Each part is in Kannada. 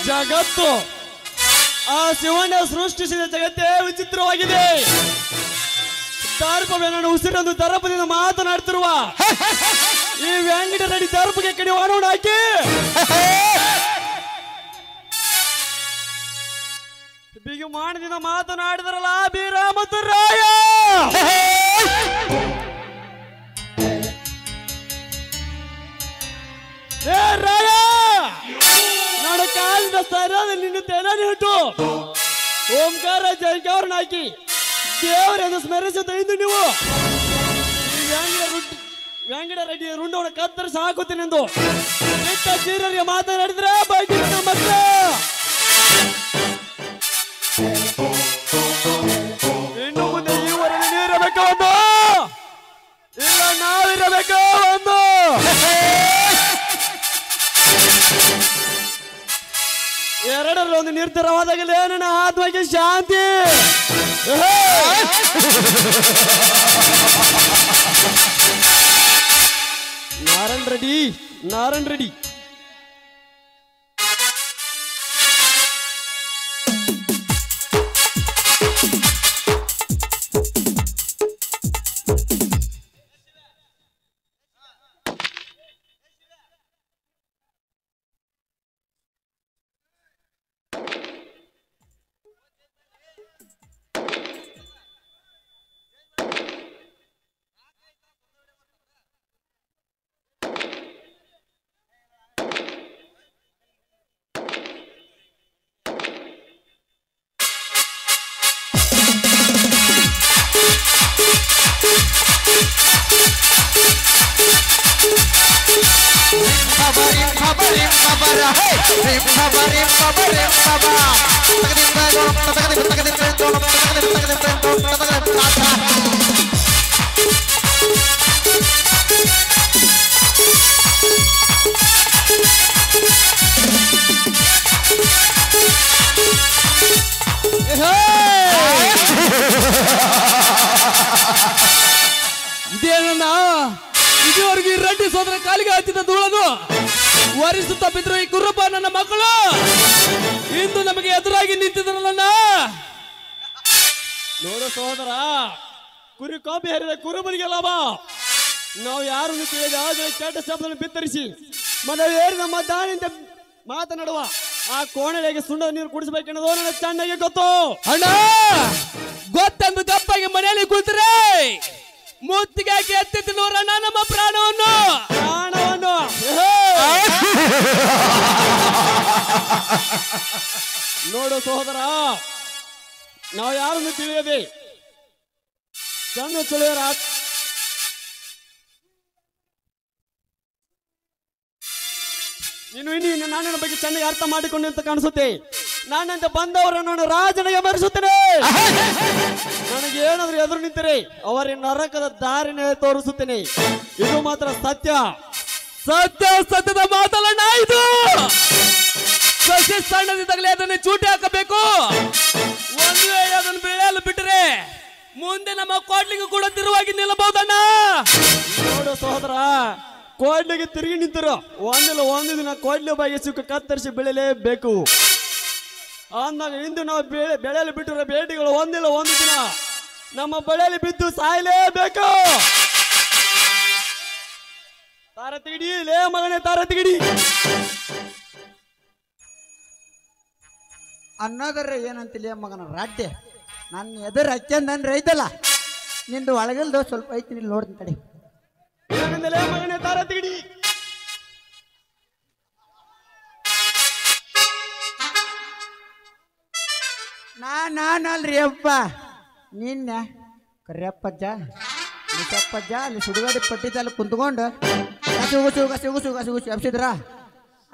ಜಗತ್ತು ಆ ಶಿವಣ್ಣ ಸೃಷ್ಟಿಸಿದ ಜಗತ್ತೇ ವಿಚಿತ್ರವಾಗಿದೆ. ದರ್ಪವೇನನ್ನು ಉಸಿರೊಂದು ದರ್ಪದಿಂದ ಮಾತನಾಡ್ತಿರುವ ಈ ವ್ಯಾಂಗಿಡ ರೆಡಿ ದರ್ಪಗೆ ಕಡಿವಾಣ ಹಾಕಿ ಬಿಗುಮಾನದಿಂದ ಮಾತನಾಡಿದ್ರಲ್ಲ ಬೀರ ಮತ್ತು ರಾಯ. ಏ ರಾಯ, ನಾನು ಕಾಲಿನ ಸ್ಥಾನದಲ್ಲಿ ನಿನ್ನ ತೆನಾನಿ ಹುಟ್ಟು ಓಂಕಾರ ಜೈಕಾರನ ಹಾಕಿ ದೇವರೆಂದು ಸ್ಮರಿಸುತ್ತಿದ್ದು ನೀವು ವ್ಯಾಂಗಿಡ ರೆಡ್ಡಿ ರುಂಡವನ್ನ ಕತ್ತರಿಸಿ ಹಾಕುತ್ತೇನೆಂದು ಕೆಟ್ಟ ಚೀರರಿಗೆ ಮಾತನಾಡಿದ್ರೆ ಬಗ್ಗೆ ಮತ್ತೆ ಇನ್ನು ಮುಂದೆ ಈ ಊರಲ್ಲಿ ನೀರಬೇಕು ಒಂದು ಇಲ್ಲ ನಾವಿರಬೇಕು ಒಂದು. ಎರಡರಲ್ಲಿ ಒಂದು ನಿರ್ಧಾರವಾದಾಗಲೇ ನನ್ನ ಆತ್ಮಕ್ಕೆ ಶಾಂತಿ. ನಾರಾಯಣ್ ರೆಡ್ಡಿ ಇದೇನನ್ನ ಇದುವರೆಗೂ ಈ ರೆಡ್ಡಿ ಸೋದರ ಕಾಲಿಗೆ ಹತ್ತಿದ ಧೂಳನು ವರಿಸುತ್ತಾ ಬಿದ್ರು ಈ ಕುರುಬ ನನ್ನ ಮಕ್ಕಳು ಇಂದು ನಮಗೆ ಎದುರಾಗಿ ನಿಂತಿದ್ರಲ್ಲ. ನೋಡು ಸಹೋದರ, ಕುರಿ ಕಾಪಿ ಹರಿದ ಕುರುಬನಿಗೆ ಲಾಭ. ನಾವು ಯಾರನ್ನು ತಿಳಿದ ಕೆಟ್ಟ ಶಬ್ದವನ್ನು ಬಿತ್ತರಿಸಿ ಮದುವೇರಿದ ಮದ್ದಾನಿಂದ ಮಾತನಾಡುವ ಆ ಕೋಣೆಗೆ ಸುಣ್ಣ ನೀರು ಕುಡಿಸಬೇಕೆನ್ನೋದು ನನಗೆ ಚೆನ್ನಾಗಿ ಗೊತ್ತು. ಅಣ್ಣ, ಗೊತ್ತೆಂದು ತಪ್ಪಾಗಿ ಮನೆಯಲ್ಲಿ ಕೂತ್ರೆ ಮೂತಿಗೆ ಹಾಕಿ ಎತ್ತಿದ್ದು ನೋಡಣ್ಣ ನಮ್ಮ ಪ್ರಾಣವನ್ನು. ನೋಡು ಸಹೋದರ, ನಾವು ಯಾರನ್ನು ತಿಳಿಯದೆ ಕಣ್ಣು ಚಳಿಯರ ನೀನು ನಾನಿನ ಬಗ್ಗೆ ಚೆನ್ನಾಗಿ ಅರ್ಥ ಮಾಡಿಕೊಂಡು ಅಂತ ಕಾಣಿಸುತ್ತೆ. ನಾನಂತ ಬಂದವರನ್ನು ರಾಜನಿಗೆ ಬರೆಸುತ್ತೇನೆ. ನನಗೆ ಏನಾದ್ರೂ ಎದುರು ನಿಂತರೆ ಅವರ ನರಕದ ದಾರಿನೇ ತೋರಿಸುತ್ತೇನೆ. ಇದು ಮಾತ್ರ ಸತ್ಯ. ಸತ್ಯದ ಮಾತಲ್ಲ ಇದು. ಸಸಿ ಸಣ್ಣದಿದ್ದಾಗಲೇ ಅದನ್ನು ಚೂಟಿ ಹಾಕಬೇಕು. ಒಂದು ವೇಳೆ ಅದನ್ನು ಬೆಳೆಯಲು ಬಿಟ್ಟರೆ ಮುಂದೆ ನಮ್ಮ ಕೋಟ್ಲಿಗೆ ಕೂಡ ತಿರುವಾಗಿ ನಿಲ್ಲಬಹುದಣ್ಣ. ನೋಡು ಸಹೋದರ, ಕೋಡ್ಲಿಗೆ ತಿರುಗಿ ನಿಂತರು ಒಂದು ದಿನ ಕೋಡ್ಲಿ ಬಾಯಿಗೆ ಸಿಕ್ಕ ಕತ್ತರಿಸಿ ಬೆಳೆಯಲೇಬೇಕು. ಅಂದಾಗ ಇಂದು ನಾವು ಬೆಳೆಯಲು ಬಿಟ್ಟಿರೋ ಬೇಟೆಗಳು ಒಂದಿಲ್ಲ ಒಂದು ದಿನ ನಮ್ಮ ಬಳೆಯಲ್ಲಿ ಬಿದ್ದು ಸಾಯಲೇಬೇಕು. ತಾರ ತೆಗಿಡಿ ಲೇ ಮಗನೇ, ತಾರ ತೆಗಿಡಿ ಅನ್ನೋದ್ರ ಏನಂತಿಲ್ಲ ಮಗನ ರಾಡ್ಡೆ. ನನ್ನ ಎದುರು ಹಚ್ಚಂದನ್ ರೈತಲ್ಲ, ನಿಂದು ಒಳಗಲ್ದು ಸ್ವಲ್ಪ ಐತಿ, ಇಲ್ಲಿ ನೋಡ್ತೀನಿ ತಡಿ. ಏನಂದಲೇ ಮಗನೇ, ತಾರ ತೆಗಿಡಿ. ನಾನಲ್ರಿ ಅಪ್ಪ, ನಿನ್ನೆ ಕರಿಯಪ್ಪಜ್ಜ ನಿಸಪ್ಪಜ್ಜ ಅಲ್ಲಿ ಸುಡುಗಾಡಿ ಪಟ್ಟಿದ್ದಲ್ಲಿ ಕುಂತ್ಕೊಂಡು ಕಸುಗು ಎಬ್ಸಿದ್ರ.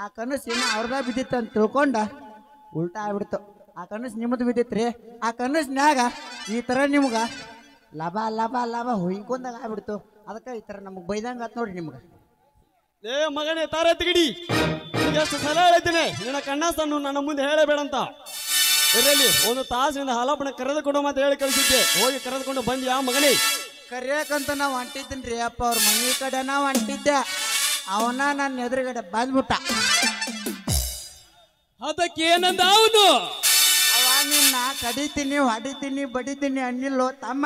ಆ ಕನಸು ಇನ್ನು ಅವ್ರದ ಬಿದ್ದಿತ್ತು ಅಂತ ತಿಳ್ಕೊಂಡ ಉಲ್ಟಾ ಆಗ್ಬಿಡ್ತು. ಆ ಕನಸು ನಿಮ್ಮದು ಬಿದ್ದಿತ್ರಿ. ಆ ಕನಸ್ನ್ಯಾಗ ಈ ಥರ ನಿಮ್ಗೆ ಲಾಭ ಹೊಯ್ಕೊಂಡಾಗ ಆಗ್ಬಿಡ್ತು. ಅದಕ್ಕೆ ಈ ಥರ ನಮಗೆ ಬೈದಂಗೆ ಆತ್ ನೋಡ್ರಿ ನಿಮ್ಗೆ. ಏ ಮಗನೇ, ತಾರ ತೆಗಿಡಿ. ಎಷ್ಟು ಸಲ ಹೇಳಿದ್ದೇನೆ ನಿನ್ನ ಕಣ್ಣಸನ್ನು ನನ್ನ ಮುಂದೆ ಹೇಳಬೇಡಂತ. ಇದರಲ್ಲಿ ಒಂದು ತಾಸಿನಿಂದ ಹಲಪನ ಕರೆದುಕೊಂಡು ಮತ್ತೆ ಹೇಳಿ ಕಳಿಸಿದ್ದೆ. ಹೋಗಿ ಕರೆದುಕೊಂಡು ಬಂದಿ ಆ ಮಗನೇ. ಕರಿಯಾಕಂತ ನಾವು ಹೊಂಟಿದ್ದೀನಿ ರೀ ಅಪ್ಪ, ಅವ್ರ ಮನೆ ಕಡೆ ನಾವು ಹೊಂಟಿದ್ದೆ. ಅವನ ನನ್ನ ಎದುರುಗಡೆ ಬಂದ್ಬಿಟ್ಟ. ಅದಕ್ಕೆ ಏನಂದ ಅವನು? ಅವ ನಿನ್ನ ಕಡಿತೀನಿ ಹೊಡಿತೀನಿ ಬಡಿತೀನಿ ಅನ್ನಿಲ್ಲೋ ತಮ್ಮ.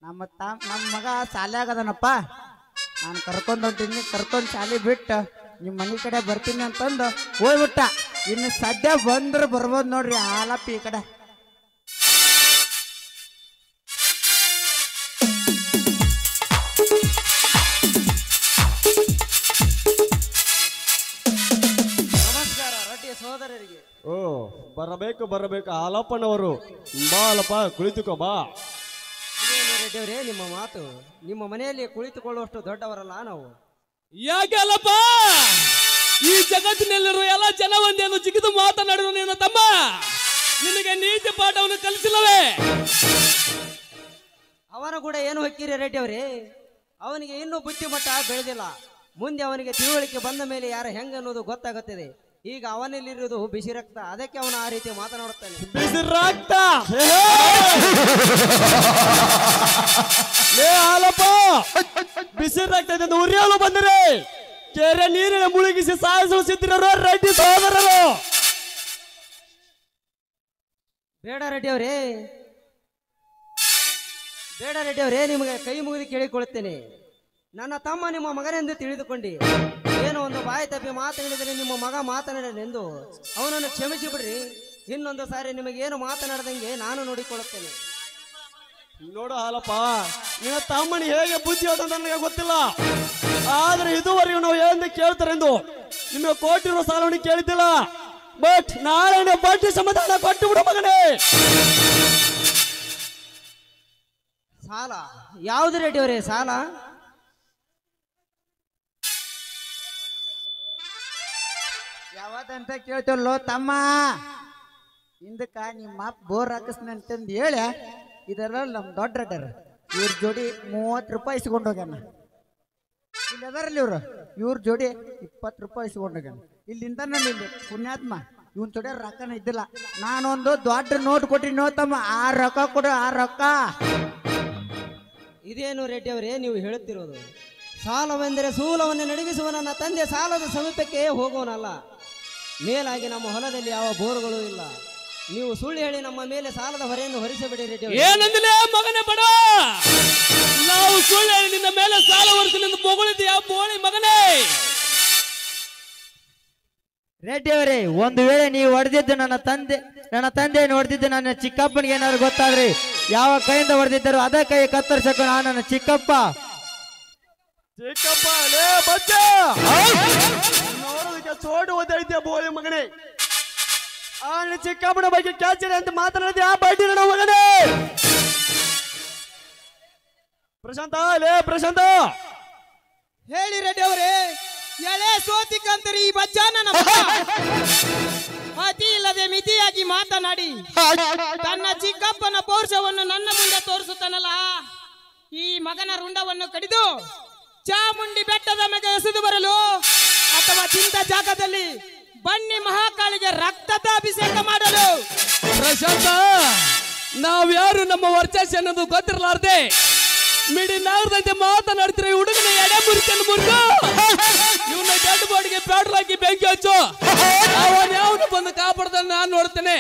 ನಮ್ಮ ಮಗ ಶಾಲ್ಯಾಗದನಪ್ಪ, ನಾನು ಕರ್ಕೊಂಡು ಹೊಂಟೀನಿ, ಕರ್ಕೊಂಡು ಶಾಲೆ ಬಿಟ್ಟು ನಿಮ್ಮ ಮನೆ ಕಡೆ ಬರ್ತೀನಿ ಅಂತಂದು ಹೋಗ್ಬಿಟ್ಟ. ಇನ್ನು ಸದ್ಯ ಬಂದ್ರೆ ಬರ್ಬೋದು ನೋಡ್ರಿ ಹಾಲಪ್ಪಿ ಈ ಕಡೆ. ನಮಸ್ಕಾರ ರಡ್ಡಿ ಸಹೋದರರಿಗೆ. ಓ, ಬರಬೇಕು ಹಾಲಪ್ಪನವರು. ಬಾ ಹಾಲಪ್ಪ, ಕುಳಿತುಕೋ ಬಾ. ರೆಡ್ಡಿಯವರೇ, ನಿಮ್ಮ ಮಾತು ನಿಮ್ಮ ಮನೆಯಲ್ಲಿ ಕುಳಿತುಕೊಳ್ಳುವಷ್ಟು ದೊಡ್ಡವರಲ್ಲ ನಾವು. ಯಾಕೆ ಅಲ್ಲಪ್ಪ, ಈ ಜಗತ್ತಿನಲ್ಲಿರುವ ಎಲ್ಲ ಜನ ಒಂದೇನು ಜಿಗಿದು ಮಾತನಾಡಿದ್ರು ನಿನ್ನ ತಮ್ಮ ನಿನಗೆ ನೀತಿ ಪಾಠವನ್ನು ಕಲಿಸಿಲ್ಲವೇ? ಅವನ ಕೂಡ ಏನು ಹೊಕ್ಕಿರಿ ರೆಡ್ಡಿಯವರೇ? ಅವನಿಗೆ ಇನ್ನೂ ಬುದ್ಧಿಮಟ್ಟ ಬೆಳೆದಿಲ್ಲ. ಮುಂದೆ ಅವನಿಗೆ ತಿಳುವಳಿಕೆ ಬಂದ ಮೇಲೆ ಯಾರ ಹೆಂಗ ಅನ್ನೋದು ಗೊತ್ತಾಗುತ್ತದೆ. ಈಗ ಅವನಲ್ಲಿರುವುದು ಬಿಸಿ ರಕ್ತ, ಅದಕ್ಕೆ ಅವನು ಆ ರೀತಿ ಮಾತನಾಡುತ್ತಾನೆ. ಬಿಸಿ ರಕ್ತ ಹಾಲಪ್ಪ, ಬಿಸಿ ರಕ್ತ ಉರಿಯಲು ಬಂದರೆ ಕೆರೆ ನೀರಿನ ಮುಳುಗಿಸಿ ಸಾಯಿಸಲು ಸಿದ್ಧರು ರೆಡ್ಡಿ ಸಹೋದರರು. ಬೇಡ ರೆಡ್ಡಿಯವರೇ, ನಿಮಗೆ ಕೈ ಮುಗಿದು ಕೇಳಿಕೊಳ್ಳುತ್ತೇನೆ. ನನ್ನ ತಮ್ಮ ನಿಮ್ಮ ಮಗನೆಂದು ತಿಳಿದುಕೊಂಡು ಏನೋ ಒಂದು ಬಾಯಿ ತಪ್ಪಿ ಮಾತನಾಡಿದರೆ ನಿಮ್ಮ ಮಗ ಮಾತನಾಡಲೆಂದು ಅವನನ್ನು ಕ್ಷಮಿಸಿ ಬಿಡ್ರಿ. ಇನ್ನೊಂದು ಸಾರಿ ನಿಮಗೇನು ಮಾತನಾಡದಂಗೆ ನಾನು ನೋಡಿಕೊಳ್ಳುತ್ತೇನೆ. ನೋಡು ಹಾಲಪ್ಪ, ನಿನ್ನ ತಮ್ಮನಿಗೆ ಹೇಗೆ ಬುದ್ಧಿ ಅಂತ ನನಗೆ ಗೊತ್ತಿಲ್ಲ. ಆದ್ರೆ ಇದುವರೆಗೂ ನಾವು ಏನು ಕೇಳ್ತಾರೆಂದು ನಿಮಗೆ ಕೊಟ್ಟಿರೋ ಸಾಲವನ್ನು ಕೇಳಿದ್ದಿಲ್ಲ. ಬಟ್ ನಾಳೆ ಬಡ್ಡಿ ಸಮಾಧಾನ ಕೊಟ್ಟು ಬಿಡು ಮಗನೇ. ಸಾಲ ಯಾವುದು ರೆಡ್ಡಿಯವರೇ? ಸಾಲ ಯಾವತ್ತಂತ ಕೇಳ್ತಲ್ಲೋ ತಮ್ಮ. ಹಿಂದಕ್ಕ ನಿಮ್ಮ ಬೋರ್ ಹಾಕಿಸ್ನಂತಂದು ಹೇಳಿ ಇದರಲ್ಲಿ ನಮ್ಮ ದೊಡ್ಡ ರೆಡ್ಡರ್ ಇವ್ರ ಜೋಡಿ 30 ರೂಪಾಯಿ ಇಸ್ಕೊಂಡೋಗ್ಯಾನ. ಇಲ್ಲಿ ಅದರಲ್ಲಿ ಇವ್ರ ಜೋಡಿ 20 ರೂಪಾಯಿ ಇಸ್ಕೊಂಡೋಗ್ಯಾನ. ಇಲ್ಲಿಂದ ಇಲ್ಲಿ ಪುಣ್ಯಾತ್ಮ ಇವನ್ ಜೋಡಿ ರೊಕ್ಕನ ಇದ್ದಿಲ್ಲ. ನಾನೊಂದು ದೊಡ್ಡ ನೋಟ್ ಕೊಟ್ಟಿನಿ ನೋತಮ್ಮ, ಆ ರೊಕ್ಕ ಕೊಡು, ಆ ರೊಕ್ಕ. ಇದೇನು ರೆಡ್ಡಿಯವರೇ ನೀವು ಹೇಳುತ್ತಿರೋದು? ಸಾಲವೆಂದರೆ ಸೂಲವನ್ನು ನಡಗಿಸುವ ನನ್ನ ತಂದೆ ಸಾಲದ ಸಮೀಪಕ್ಕೆ ಹೋಗೋನಲ್ಲ. ಮೇಲಾಗಿ ನಮ್ಮ ಹೊಲದಲ್ಲಿ ಯಾವ ಬೋರ್ಗಳು ಇಲ್ಲ. ನೀವು ಸುಳ್ಳು ಹೇಳಿ ನಮ್ಮ ಮೇಲೆ ಸಾಲದ ಹೊರೆಯನ್ನು ಹೊರಿಸಬೇಡಿ ರೆಡ್ಡಿ ಅವರೇ. ಏನಂದಿಲ್ಲ ಮಗನೇ ಬಡ, ನಾವು ಸುಳ್ಳು ಹೇಳಿ ನಿನ್ನ ಮೇಲೆ ಸಾಲ ಹೊರಿಸಲೆಂದು ಬೊಗಳಿದ್ದೀಯ ಬೋಳಿ ಮಗನೇ. ರೆಡ್ಡಿ ಅವರೇ, ಒಂದು ವೇಳೆ ನೀವು ಹೊಡೆದಿದ್ದು ನನ್ನ ತಂದೆಯನ್ನು ಹೊಡೆದಿದ್ದು ನನ್ನ ಚಿಕ್ಕಪ್ಪನಿಗೆ ಏನಾದ್ರು ಗೊತ್ತಾದ್ರಿ, ಯಾವ ಕೈಯಿಂದ ಹೊಡೆದಿದ್ದರು ಅದೇ ಕೈ ಕತ್ತರಿಸಕ್ಕೆ ನಾನು ನನ್ನ ಚಿಕ್ಕಪ್ಪ. ಚಿಕ್ಕಪ್ಪ ಲೇ ಬಚ್ಚ, ನೋಡೋದಕ್ಕೆ ಚೋಡು ಓದೈತಿಯ ಬೋಳಿ ಮಗನೇ. ಆ ಚಿಕ್ಕಪ್ಪನ ಬಗ್ಗೆ ಕ್ಯಾಚರಿ ಅಂತ ಮಾತನಾಡಿದ್ಯ ಆ ಬಡ್ಡಿ ನಡ ಮಗನೇ. ಪ್ರಶಾಂತ ಲೇ ಪ್ರಶಾಂತ, ಹೇಳಿ ರೆಡ್ಡಿ ಅವರೇ. ಎಳೆ ಸೋತಿಕಂತರಿ ಈ ಬಜ್ಜಾನ ಅತಿ ಇಲ್ಲದೆ ಮಿತಿಯಾಗಿ ಮಾತನಾಡಿ ತನ್ನ ಚಿಕ್ಕಪ್ಪನ ಪೌರುಷವನ್ನು ನನ್ನ ಮುಂದೆ ತೋರಿಸುತ್ತಾನಲ್ಲ, ಈ ಮಗನ ರುಂಡವನ್ನು ಕಡಿದು ಚಾಮುಂಡಿ ಬೆಟ್ಟದ ಮೇಲೆ ಎಸೆದು ಬರಲು ಅಥವಾ ಚಿಂತ ಜಾಗದಲ್ಲಿ ಬನ್ನಿ ಮಹಾಕಾಳಿಗೆ ರಕ್ತದ ಅಭಿಷೇಕ ಮಾಡಲು. ಪ್ರಶಾಂತ, ನಾವ್ಯಾರು ನಮ್ಮ ವರ್ಚಸ್ ಅನ್ನೋದು ಗೊತ್ತಿರಲಾರ್ದೆ ಮಿಡಿ ನಾಗದಂತೆ ಮಾತನಾಡ್ತಿರೋ ಈ ಹುಡುಗನ ಎಡೆ ಮುರಿಕನ್ನು ಮುರಿದು ಇವನ್ನ ಡೆಡ್ ಬಾಡಿಗೆ ಪೆಟ್ರೋಲ್ ಹಾಕಿ ಬೆಂಕಿ ಹಚ್ಚು. ಅವನ್ ಯಾವನು ಬಂದು ಕಾಪಾಡ್ದ ನಾನು ನೋಡ್ತೇನೆ.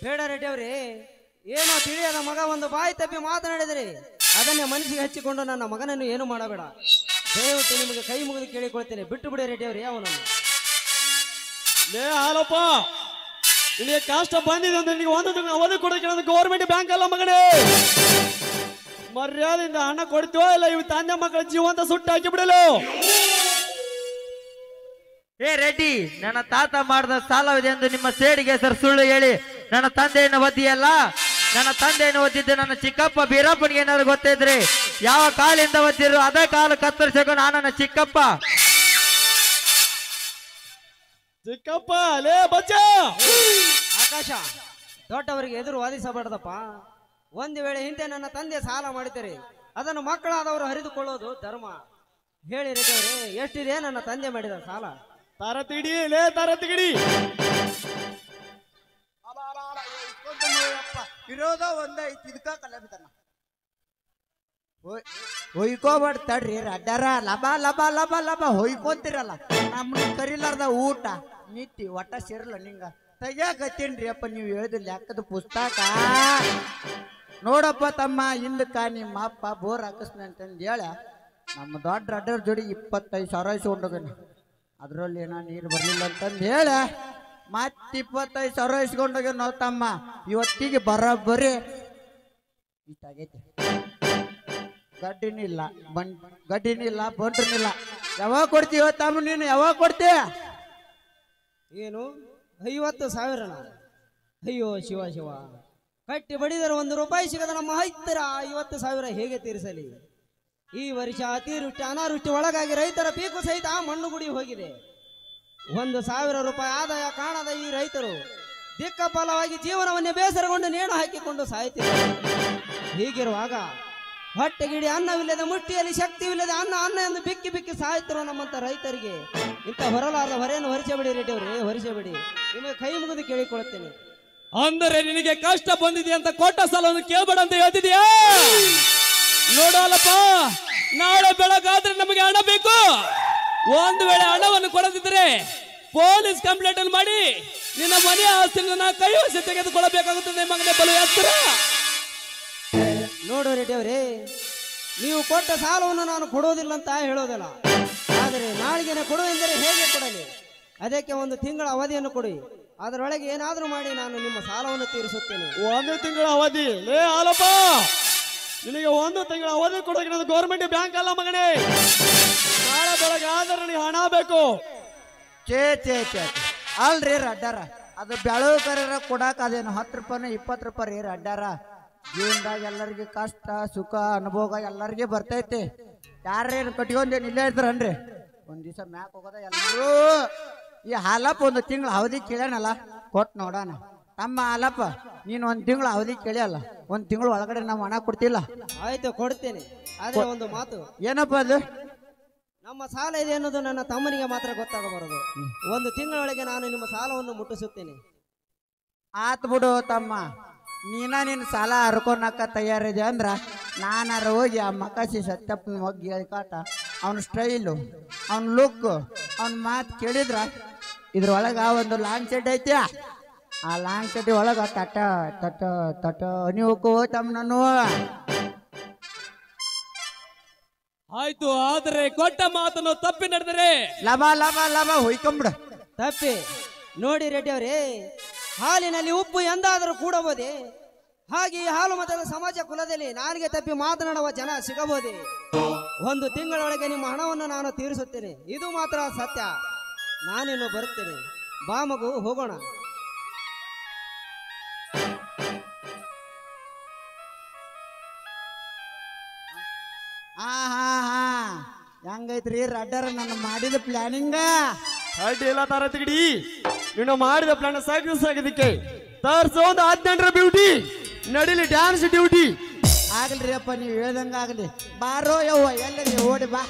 ಬೇಡ ರೆಡ್ಡಿ ಅವರೇ, ಏನೋ ತಿಳಿಯದ ಮಗ ಒಂದು ಬಾಯಿ ತಪ್ಪಿ ಮಾತನಾಡಿದರೆ ಅದನ್ನೇ ಮನಸ್ಸಿಗೆ ಹಚ್ಚಿಕೊಂಡು ನನ್ನ ಮಗನನ್ನು ಏನು ಮಾಡಬೇಡ. ದಯವಿಟ್ಟು ನಿಮಗೆ ಕೈ ಮುಗಿದು ಕೇಳಿಕೊಳ್ತೇನೆ, ಬಿಟ್ಟು ಬಿಡಿ ರೆಡ್ಡಿ ಅವರೇ ಅವನನ್ನು. ಲೇ ಹಾಲಪ್ಪ, ನಿನಗೆ ಕಷ್ಟ ಬಂದಿದೆ ಅಂದ್ರೆ ನೀವು ಒಂದು ತಿಂಗಳು ಅವಧಿ ಕೊಡೋಕೆ ಗೌರ್ಮೆಂಟ್ ಬ್ಯಾಂಕ್ ಅಲ್ಲ ಮಗನೇ. ಮರ್ಯಾದೆಯಿಂದ ಹಣ ಕೊಡ್ತೀವೋ ಇಲ್ಲ ಇವ್ ತಂದೆ ಮಕ್ಕಳ ಜೀವಂತ ಸುಟ್ಟು ಹಾಕಿ ಬಿಡಲು. ಏ ರೆಡ್ಡಿ, ನನ್ನ ತಾತ ಮಾಡಿದ ಸಾಲವಿದೆ ಎಂದು ನಿಮ್ಮ ಸೇಡಿಗೆ ಹೆಸರು ಸುಳ್ಳು ಹೇಳಿ ನನ್ನ ತಂದೆಯನ್ನು ಒದ್ದಿಯಲ್ಲ. ನನ್ನ ತಂದೆಯನ್ನು ಒದ್ದಿದ್ದು ನನ್ನ ಚಿಕ್ಕಪ್ಪ ಬೀರಪ್ಪನಿಗೆ ಏನಾದ್ರು ಗೊತ್ತಿದ್ರೆ ಯಾವ ಕಾಲಿಂದ ಒದ್ದಿರು ಅದೇ ಕಾಲು ಕತ್ತರಿಸಬೇಕು ನಾನು ನನ್ನ ಚಿಕ್ಕಪ್ಪ. ಚಿಕ್ಕಪ್ಪ ಲೇ ಬಚ್ಚ, ಆಕಾಶ, ದೊಡ್ಡವರಿಗೆ ಎದುರು ವಾದಿಸಬಾರ್ದಪ್ಪ. ಒಂದು ವೇಳೆ ಹಿಂದೆ ನನ್ನ ತಂದೆ ಸಾಲ ಮಾಡಿದರೆ ಅದನ್ನು ಮಕ್ಕಳಾದವರು ಹರಿದುಕೊಳ್ಳೋದು ಧರ್ಮ. ಹೇಳಿ ರೆಡ್ಡಿ ಅವರೇ, ಎಷ್ಟಿದೆ ನನ್ನ ತಂದೆ ಮಾಡಿದ ಸಾಲ? ತಾರ ತಿಡಿ ಲೇ ತಾರ ತಿಗಡಿ. ಇರೋದ ಒಂದೈತಿ ಇದಕ್ಕ ಕಲಬಿತನ ಹೊಯ್ಕೋಬಾರ್ದು ತಡ್ರಿ ರಡ್ಡಾರ. ಲಬ ಲಬ ಲಬ ಲಬ ಹೊಯ್ಕೊಂತಿರಲ್ಲ, ನಮ್ಮನ್ನ ಕರಿಲಾರ್ದ ಊಟ ನೀತಿ ಒಟ್ಟ ಸೇರಲ್ಲ ನಿಂಗ ತೆಗ್ಯಾಕತ್ತೀನ್ರಿ ಅಪ್ಪ. ನೀವು ಹೇಳಿದ ಲೆಕ್ಕದ ಪುಸ್ತಕ ನೋಡಪ್ಪ ತಮ್ಮ, ಹಿಂದಕ್ಕ ನಿಮ್ಮ ಅಪ್ಪ ಬೋರ್ ಹಾಕಿಸ್ನ ಅಂತಂದು ಹೇಳ ನಮ್ಮ ದೊಡ್ಡ ರಡ್ಡರ ಜೋಡಿ 25,000 ಇಸ್ಕೊಂಡೋಗೇನ. ಅದರಲ್ಲಿ ಏನೋ ನೀರು ಬರಲಿಲ್ಲ ಅಂತಂದು ಹೇಳ ಮತ್ತೆ 25,000 ಇಸ್ಕೊಂಡೋಗ್ಯ ನಾವು ತಮ್ಮ. ಇವತ್ತಿಗೆ ಬರೋಬ್ಬರಿ ಇಷ್ಟಾಗೈತೆ. ಗಡ್ಡಿನಿಲ್ಲ ಗಡ್ಡಿನಿಲ್ಲ ಬಂಡ್ರನಿಲ್ಲ. ಯಾವಾಗ ಕೊಡ್ತೀವ ತಮ್ಮ ನೀನು, ಯಾವಾಗ ಕೊಡ್ತೀಯ? ಏನು 50,000ನ? ಅಯ್ಯೋ ಶಿವ ಶಿವ, ಕಟ್ಟಿ ಬಡಿದರೆ 1 ರೂಪಾಯಿ ಸಿಗದ ನಮ್ಮ ಹತ್ತಿರ 50,000 ಹೇಗೆ ತೀರಿಸಲಿ? ಈ ವರ್ಷ ಅತಿವೃಷ್ಟಿ ಅನಾವೃಷ್ಟಿ ಒಳಗಾಗಿ ರೈತರ ಪೀಕು ಸಹಿತ ಮಣ್ಣುಗುಡಿ ಹೋಗಿದೆ. 1,000 ರೂಪಾಯಿ ಆದಾಯ ಕಾಣದ ಈ ರೈತರು ದಿಕ್ಕಫಲವಾಗಿ ಜೀವನವನ್ನೇ ಬೇಸರಗೊಂಡು ನೇಣು ಹಾಕಿಕೊಂಡು ಸಾಯುತ್ತಿದ್ದಾರೆ. ಹೀಗಿರುವಾಗ ಹೊಟ್ಟೆಗಿಡಿ ಅನ್ನವಿಲ್ಲದ ಮುಷ್ಟಿಯಲ್ಲಿ ಶಕ್ತಿವಿಲ್ಲದ ಅನ್ನ ಎಂದು ಬಿಕ್ಕಿ ಬಿಕ್ಕಿ ಸಾಯ್ತಿರೋ ನಮ್ಮಂತ ರೈತರಿಗೆ ಇಂಥ ಹೊರಲಾರದ ಹೊರೆಯನ್ನು ಹೊರಿಸಬೇಡಿ ರೆಡ್ಡಿ ಅವರೇ, ಹೊರಿಸಬೇಡಿ. ನಿಮಗೆ ಕೈ ಮುಗಿದು ಕೇಳಿಕೊಳ್ಳುತ್ತೇನೆ. ಅಂದರೆ ನಿನಗೆ ಕಷ್ಟ ಬಂದಿದೆ ಅಂತ ಕೊಟ್ಟ ಸಾಲವನ್ನು ಕೇಳಬೇಡ ಅಂತ ಹೇಳ್ತಿದ್ಯಾ? ನೋಡಲ್ಲಪ್ಪ, ನಾಳೆ ಬೆಳಗಾದ್ರೆ ನಮಗೆ ಹಣ ಬೇಕು. ಒಂದು ವೇಳೆ ಹಣವನ್ನು ಕೊಡದಿದ್ದರೆ ಪೊಲೀಸ್ ಕಂಪ್ಲೇಂಟ್ ಅನ್ನು ಮಾಡಿ ನಿನ್ನ ಮನೆ ಆಸ್ತಿಯನ್ನು ಕೈ ವಶ ತೆಗೆದುಕೊಳ್ಳಬೇಕಾಗುತ್ತದೆ ಮಗನೇ, ಬಲು ಎತ್ತರ. ನೋಡು ರೆಡ್ಡಿ ಅವರೇ, ನೀವು ಕೊಟ್ಟ ಸಾಲವನ್ನು ನಾನು ಕೊಡೋದಿಲ್ಲ ಅಂತ ಹೇಳೋದಿಲ್ಲ, ಆದರೆ ನಾಳೆಗೆ ಕೊಡು ಎಂದರೆ ಹೇಗೆ ಕೊಡಲಿ? ಅದಕ್ಕೆ 1 ತಿಂಗಳ ಅವಧಿಯನ್ನು ಕೊಡಿ. ಅದರೊಳಗೆ ಏನಾದರೂ ಮಾಡಿ ನಾನು ನಿಮ್ಮ ಸಾಲವನ್ನು ತೀರಿಸುತ್ತೇನೆ. 1 ತಿಂಗಳ ಅವಧಿ? ಲೇ ಹಾಲಪ್ಪ, ನಿನಗೆ 1 ತಿಂಗಳ ಅವಧಿ ಕೊಡೋಕೆ ನಾನು ಗೌರ್ಮೆಂಟ್ ಬ್ಯಾಂಕ್ ಅಲ್ಲ ಮಗನೇ. ನಾಳೆ ಬೆಳಗ್ಗೆ ಆದ್ರೆ ನನಗೆ ಹಣ ಬೇಕು. ಚೇ ಚೇ ಚೇ ಅಲ್ರಿ ರಡ್ಡಾರ, ಅದು ಬೆಳಕರ ಕೊಡಾಕ ಅದೇನು 10 ರೂಪಾಯಿ 20 ರೂಪಾಯಿ ರೀ ರಡ್ಡಾರ. ಜೀವನದಾಗ ಎಲ್ಲರಿಗೆ ಕಷ್ಟ ಸುಖ ಅನುಭೋಗ ಎಲ್ಲರಿಗೆ ಬರ್ತೈತಿ. ಯಾರೇನು ಕಟ್ಕೊಂಡೇನು ಇಲ್ಲೇ ಇರ್ತಾರನ್ರಿ, ಒಂದ್ ದಿವಸ ಮ್ಯಾಕ್ ಹೋಗೋದ ಎಲ್ಲರೂ. ಈ ಹಾಲಪ್ಪ 1 ತಿಂಗಳ ಅವಧಿ ಕೇಳ್ಯಾನಲ್ಲ, ಕೊಟ್ಟು ನೋಡೋಣ. ತಮ್ಮ ಹಾಲಪ್ಪ, ನೀನು 1 ತಿಂಗಳ ಅವಧಿ ಕೇಳಿಯಲ್ಲ, 1 ತಿಂಗಳ ಒಳಗಡೆ ನಾವು ಹಣ ಕೊಡ್ತಿಲ್ಲ. ಆಯ್ತು, ಕೊಡ್ತೇನೆ. ಆದರೆ ಒಂದು ಮಾತು, ಏನಪ್ಪ ಅದು? ನಮ್ಮ ಸಾಲ ಇದೆ ಅನ್ನೋದು ನನ್ನ ತಮ್ಮನಿಗೆ ಮಾತ್ರ ಗೊತ್ತಾಗಬಾರದು. 1 ತಿಂಗಳೊಳಗೆ ನಾನು ನಿಮ್ಮ ಸಾಲವನ್ನು ಮುಟ್ಟಿಸುತ್ತೇನೆ. ಆತ್ ಬಿಡು ತಮ್ಮ, ನಿನ್ನ ಸಾಲ ಹರ್ಕೊಳಕ ತಯಾರಿದೆ ಅಂದ್ರ ನಾನಾರ ಹೋಗಿ ಆ ಮಕಾಸಿ ಸತ್ಯಪ್ಪನ ಹೋಗಿ ಹೇಳ್ಕಾಟ ಅವನ ಸ್ಟೈಲು, ಅವನ ಲುಕ್, ಅವನ ಮಾತು ಕೇಳಿದ್ರ ಇದ್ರೊಳಗ ಒಂದು ಲಾಂಗ್ ಸೆಟ್ ಐತಿ. ಆ ಲಾಂಗ್ ಸೆಟ್ ಒಳಗ ತಟ ತಟ ತಟ ನೀವು ತಮ್ಮ ನಾನು. ಆಯ್ತು, ಆದರೆ ಕೊಟ್ಟ ಮಾತನ್ನು ತಪ್ಪಿ ನಡೆದರೆ ಲಬ ಲಬ ಲಬ ಹೊಯ್ಕೊಂಬಿಡ. ತಪ್ಪಿ ನೋಡಿ ರೆಡ್ಡಿ ಅವರೇ, ಹಾಲಿನಲ್ಲಿ ಉಪ್ಪು ಎಂದಾದರೂ ಕೂಡಬಹುದೇ? ಹಾಗೆ ಹಾಲು ಮತದ ಸಮಾಜ ಕುಲದಲ್ಲಿ ನಾಲಿಗೆ ತಪ್ಪಿ ಮಾತನಾಡುವ ಜನ ಸಿಗಬಹುದೇ? ಒಂದು ತಿಂಗಳೊಳಗೆ ನಿಮ್ಮ ಹಣವನ್ನು ನಾನು ತೀರಿಸುತ್ತೇನೆ, ಇದು ಮಾತ್ರ ಸತ್ಯ. ನಾನಿನ್ನು ಬರುತ್ತೇನೆ. ಬಾ ಮಗು, ಹೋಗೋಣ. ಹಾ ಹಾ ಹಾ ಹೆಂಗೈತ್ರಿ ರಡ್ಡರ ನನ್ನ ಮಾಡಿದ ಪ್ಲಾನಿಂಗ? ಅಡ್ಡಿ ಎಲ್ಲ ತರ ತಿಗಡಿ, ನೀನು ಮಾಡಿದ ಪ್ಲಾನ್ ಸಕ್ಸಸ್ ಆಗಿದ್ದಕ್ಕೆ ತರ್ಸೋ ಒಂದು 18 ಬ್ಯೂಟಿ ನಡಿಲಿ ಡ್ಯಾನ್ಸ್ ಡ್ಯೂಟಿ. ಆಗ್ಲ್ರಿ ಅಪ್ಪ, ನೀವು ಹೇಳ್ದಂಗ ಆಗ್ಲಿ. ಬಾರೋ ಯವ್ವ, ಎಲ್ಲರಿ ಓಡಿ ಬಾ.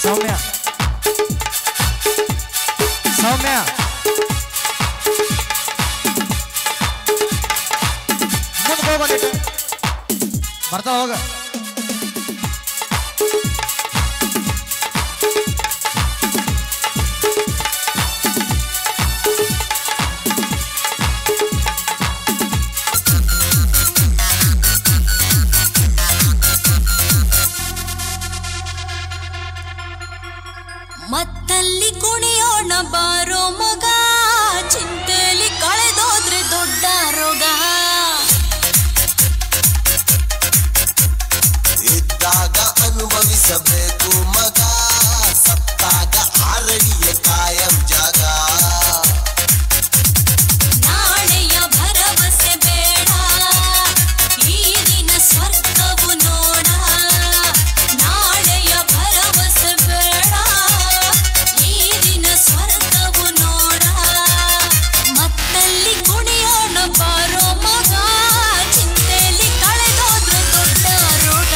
ಸೌಮ್ಯ ಸೌಮ್ಯ ನಿಮ್ಗೆ ಹೋಗ್ಬಿಟ್ಟು ಬರ್ತಾ ಹೋಗ. ಮತ್ತಲ್ಲಿ ಕುಣಿಯೋಣ ಬಾರೋ ಮಗ, ಚಿಂತೆಲಿ ಕಳೆದೋದ್ರೆ ದೊಡ್ಡ ರೋಗ. ಇದ್ದಾಗ ಅನುಭವಿಸಬೇಕು ಮಗ, ಸತ್ತಾಗ ಆರಡಿಯ ಕಾಯಂ ಜಾಗ. ನಾಳೆಯ ಭರವಸೆ ಬೇಡ, ಈ ದಿನ ಸ್ವರ್ಗವು ನೋಡ. ನಾಳೆಯ ಭರವಸೆ ಬೇಡ, ಈ ದಿನ ಸ್ವರ್ಗವು ನೋಡ. ಮತ್ತಲ್ಲಿ ಕುಣಿಯೋಣ ಬಾರೋ ಮಗ, ಚಿಂತೆಲಿ ಕಳೆದೋದ್ರೆ ದೊಡ್ಡ ರೋಗ.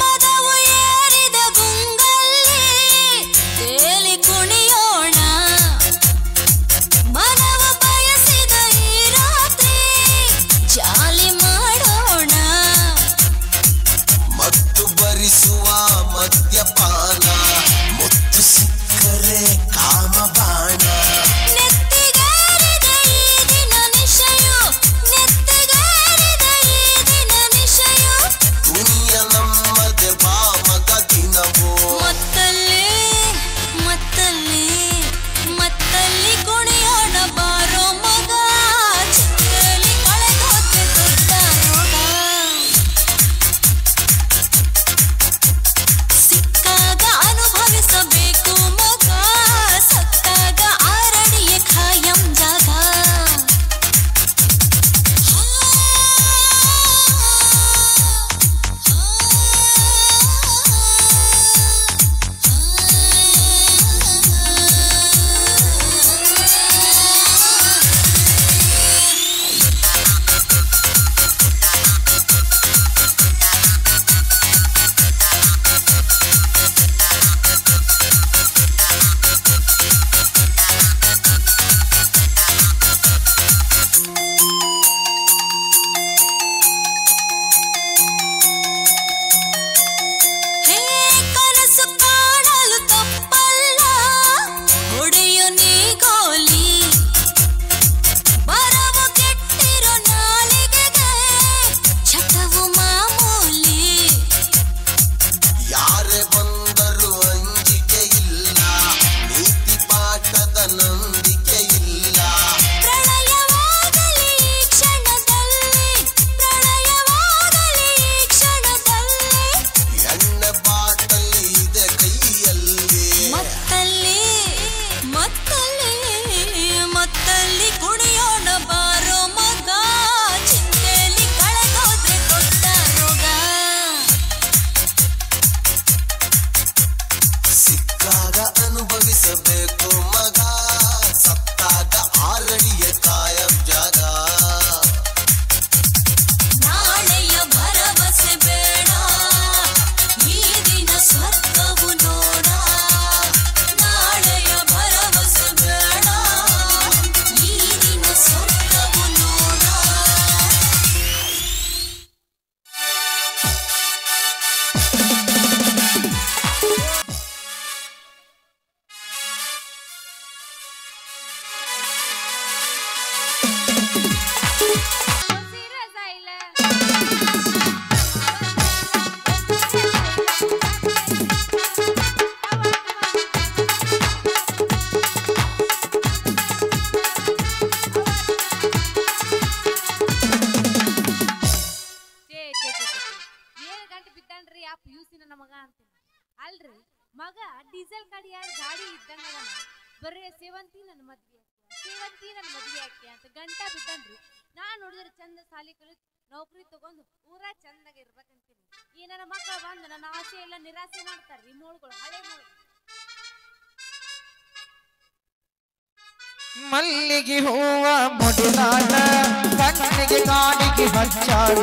ಮದವು ಏರಿದ ಗುಂಗಲ್ಲಿ ತೇಲಿ ಕುಣಿಯೋಣ, ಮನವ ಬಯಸಿದ ಈ ರಾತ್ರಿ ಜಾಲಿ ಮಾಡೋಣ. ಮತ್ತು ಭರಿಸುವ ಮದ್ಯಪಾನ, ಮುತ್ತು ಸಿಕ್ಕರೆ ಕಾಮಬಾಣ. ನೆತ್ತಿಗೇರಿದ ಈ ದಿನ ನಿಶೆಯು, ನೆತ್ತಿಗೇರಿದ ಈ ದಿನ ನಿಶೆಯು. ದುನಿಯ ನಮ್ಮದೆ ಬಾ ಮಗ ದಿನವೋ. ಮತ್ತಲ್ಲಿ ಮತ್ತಲ್ಲಿ ಮತ್ತಲ್ಲಿ ಕುಣಿಯೋಣ ಬಾರೋ ಮಗ, ಚಿಂತೆಲಿ ಕಳೆದೋದ್ರೆ ದೊಡ್ಡ ರೋಗ. ಬರೀ ಆ PUC ನನ್ನ ಮಗ ಅಂತೀನಿ ಅಲ್ರಿ ಮಗ ಡೀಸೆಲ್ ಗಾಡಿ ಇದ್ದಂಗ ಬರೀ ಸೇವಂತಿ ನನ್ನ ಮದ್ವೆ ಹಾಕಿ ಅಂತ ಗಂಟ ಬಿದ್ದನ್ರಿ ನಾನ್ ನೋಡಿದ್ರೆ ಚಂದ ಸಾಲಿ ಕಲಿತು ನೌಕರಿ ತಗೊಂಡು ಊರ ಚಂದಾಗ ಇರ್ಬೇಕಂತೀನಿ ಈ ನನ್ನ ಮಕ್ಕಳು ಬಂದು ನನ್ನ ಆಸೆ ಎಲ್ಲ ನಿರಾಸೆ ಮಾಡ್ತಾರ್ರಿ ಮೋಳ್ಗಳು ಹಳೆ ಮೋಳು ಮಲ್ಲಿಗೆ ಹೂವ ಮುಡಿದಾಳ ಕಣ್ಣಿಗೆ ಕಾಣಿಗೆ ಹಚ್ಚಾಳ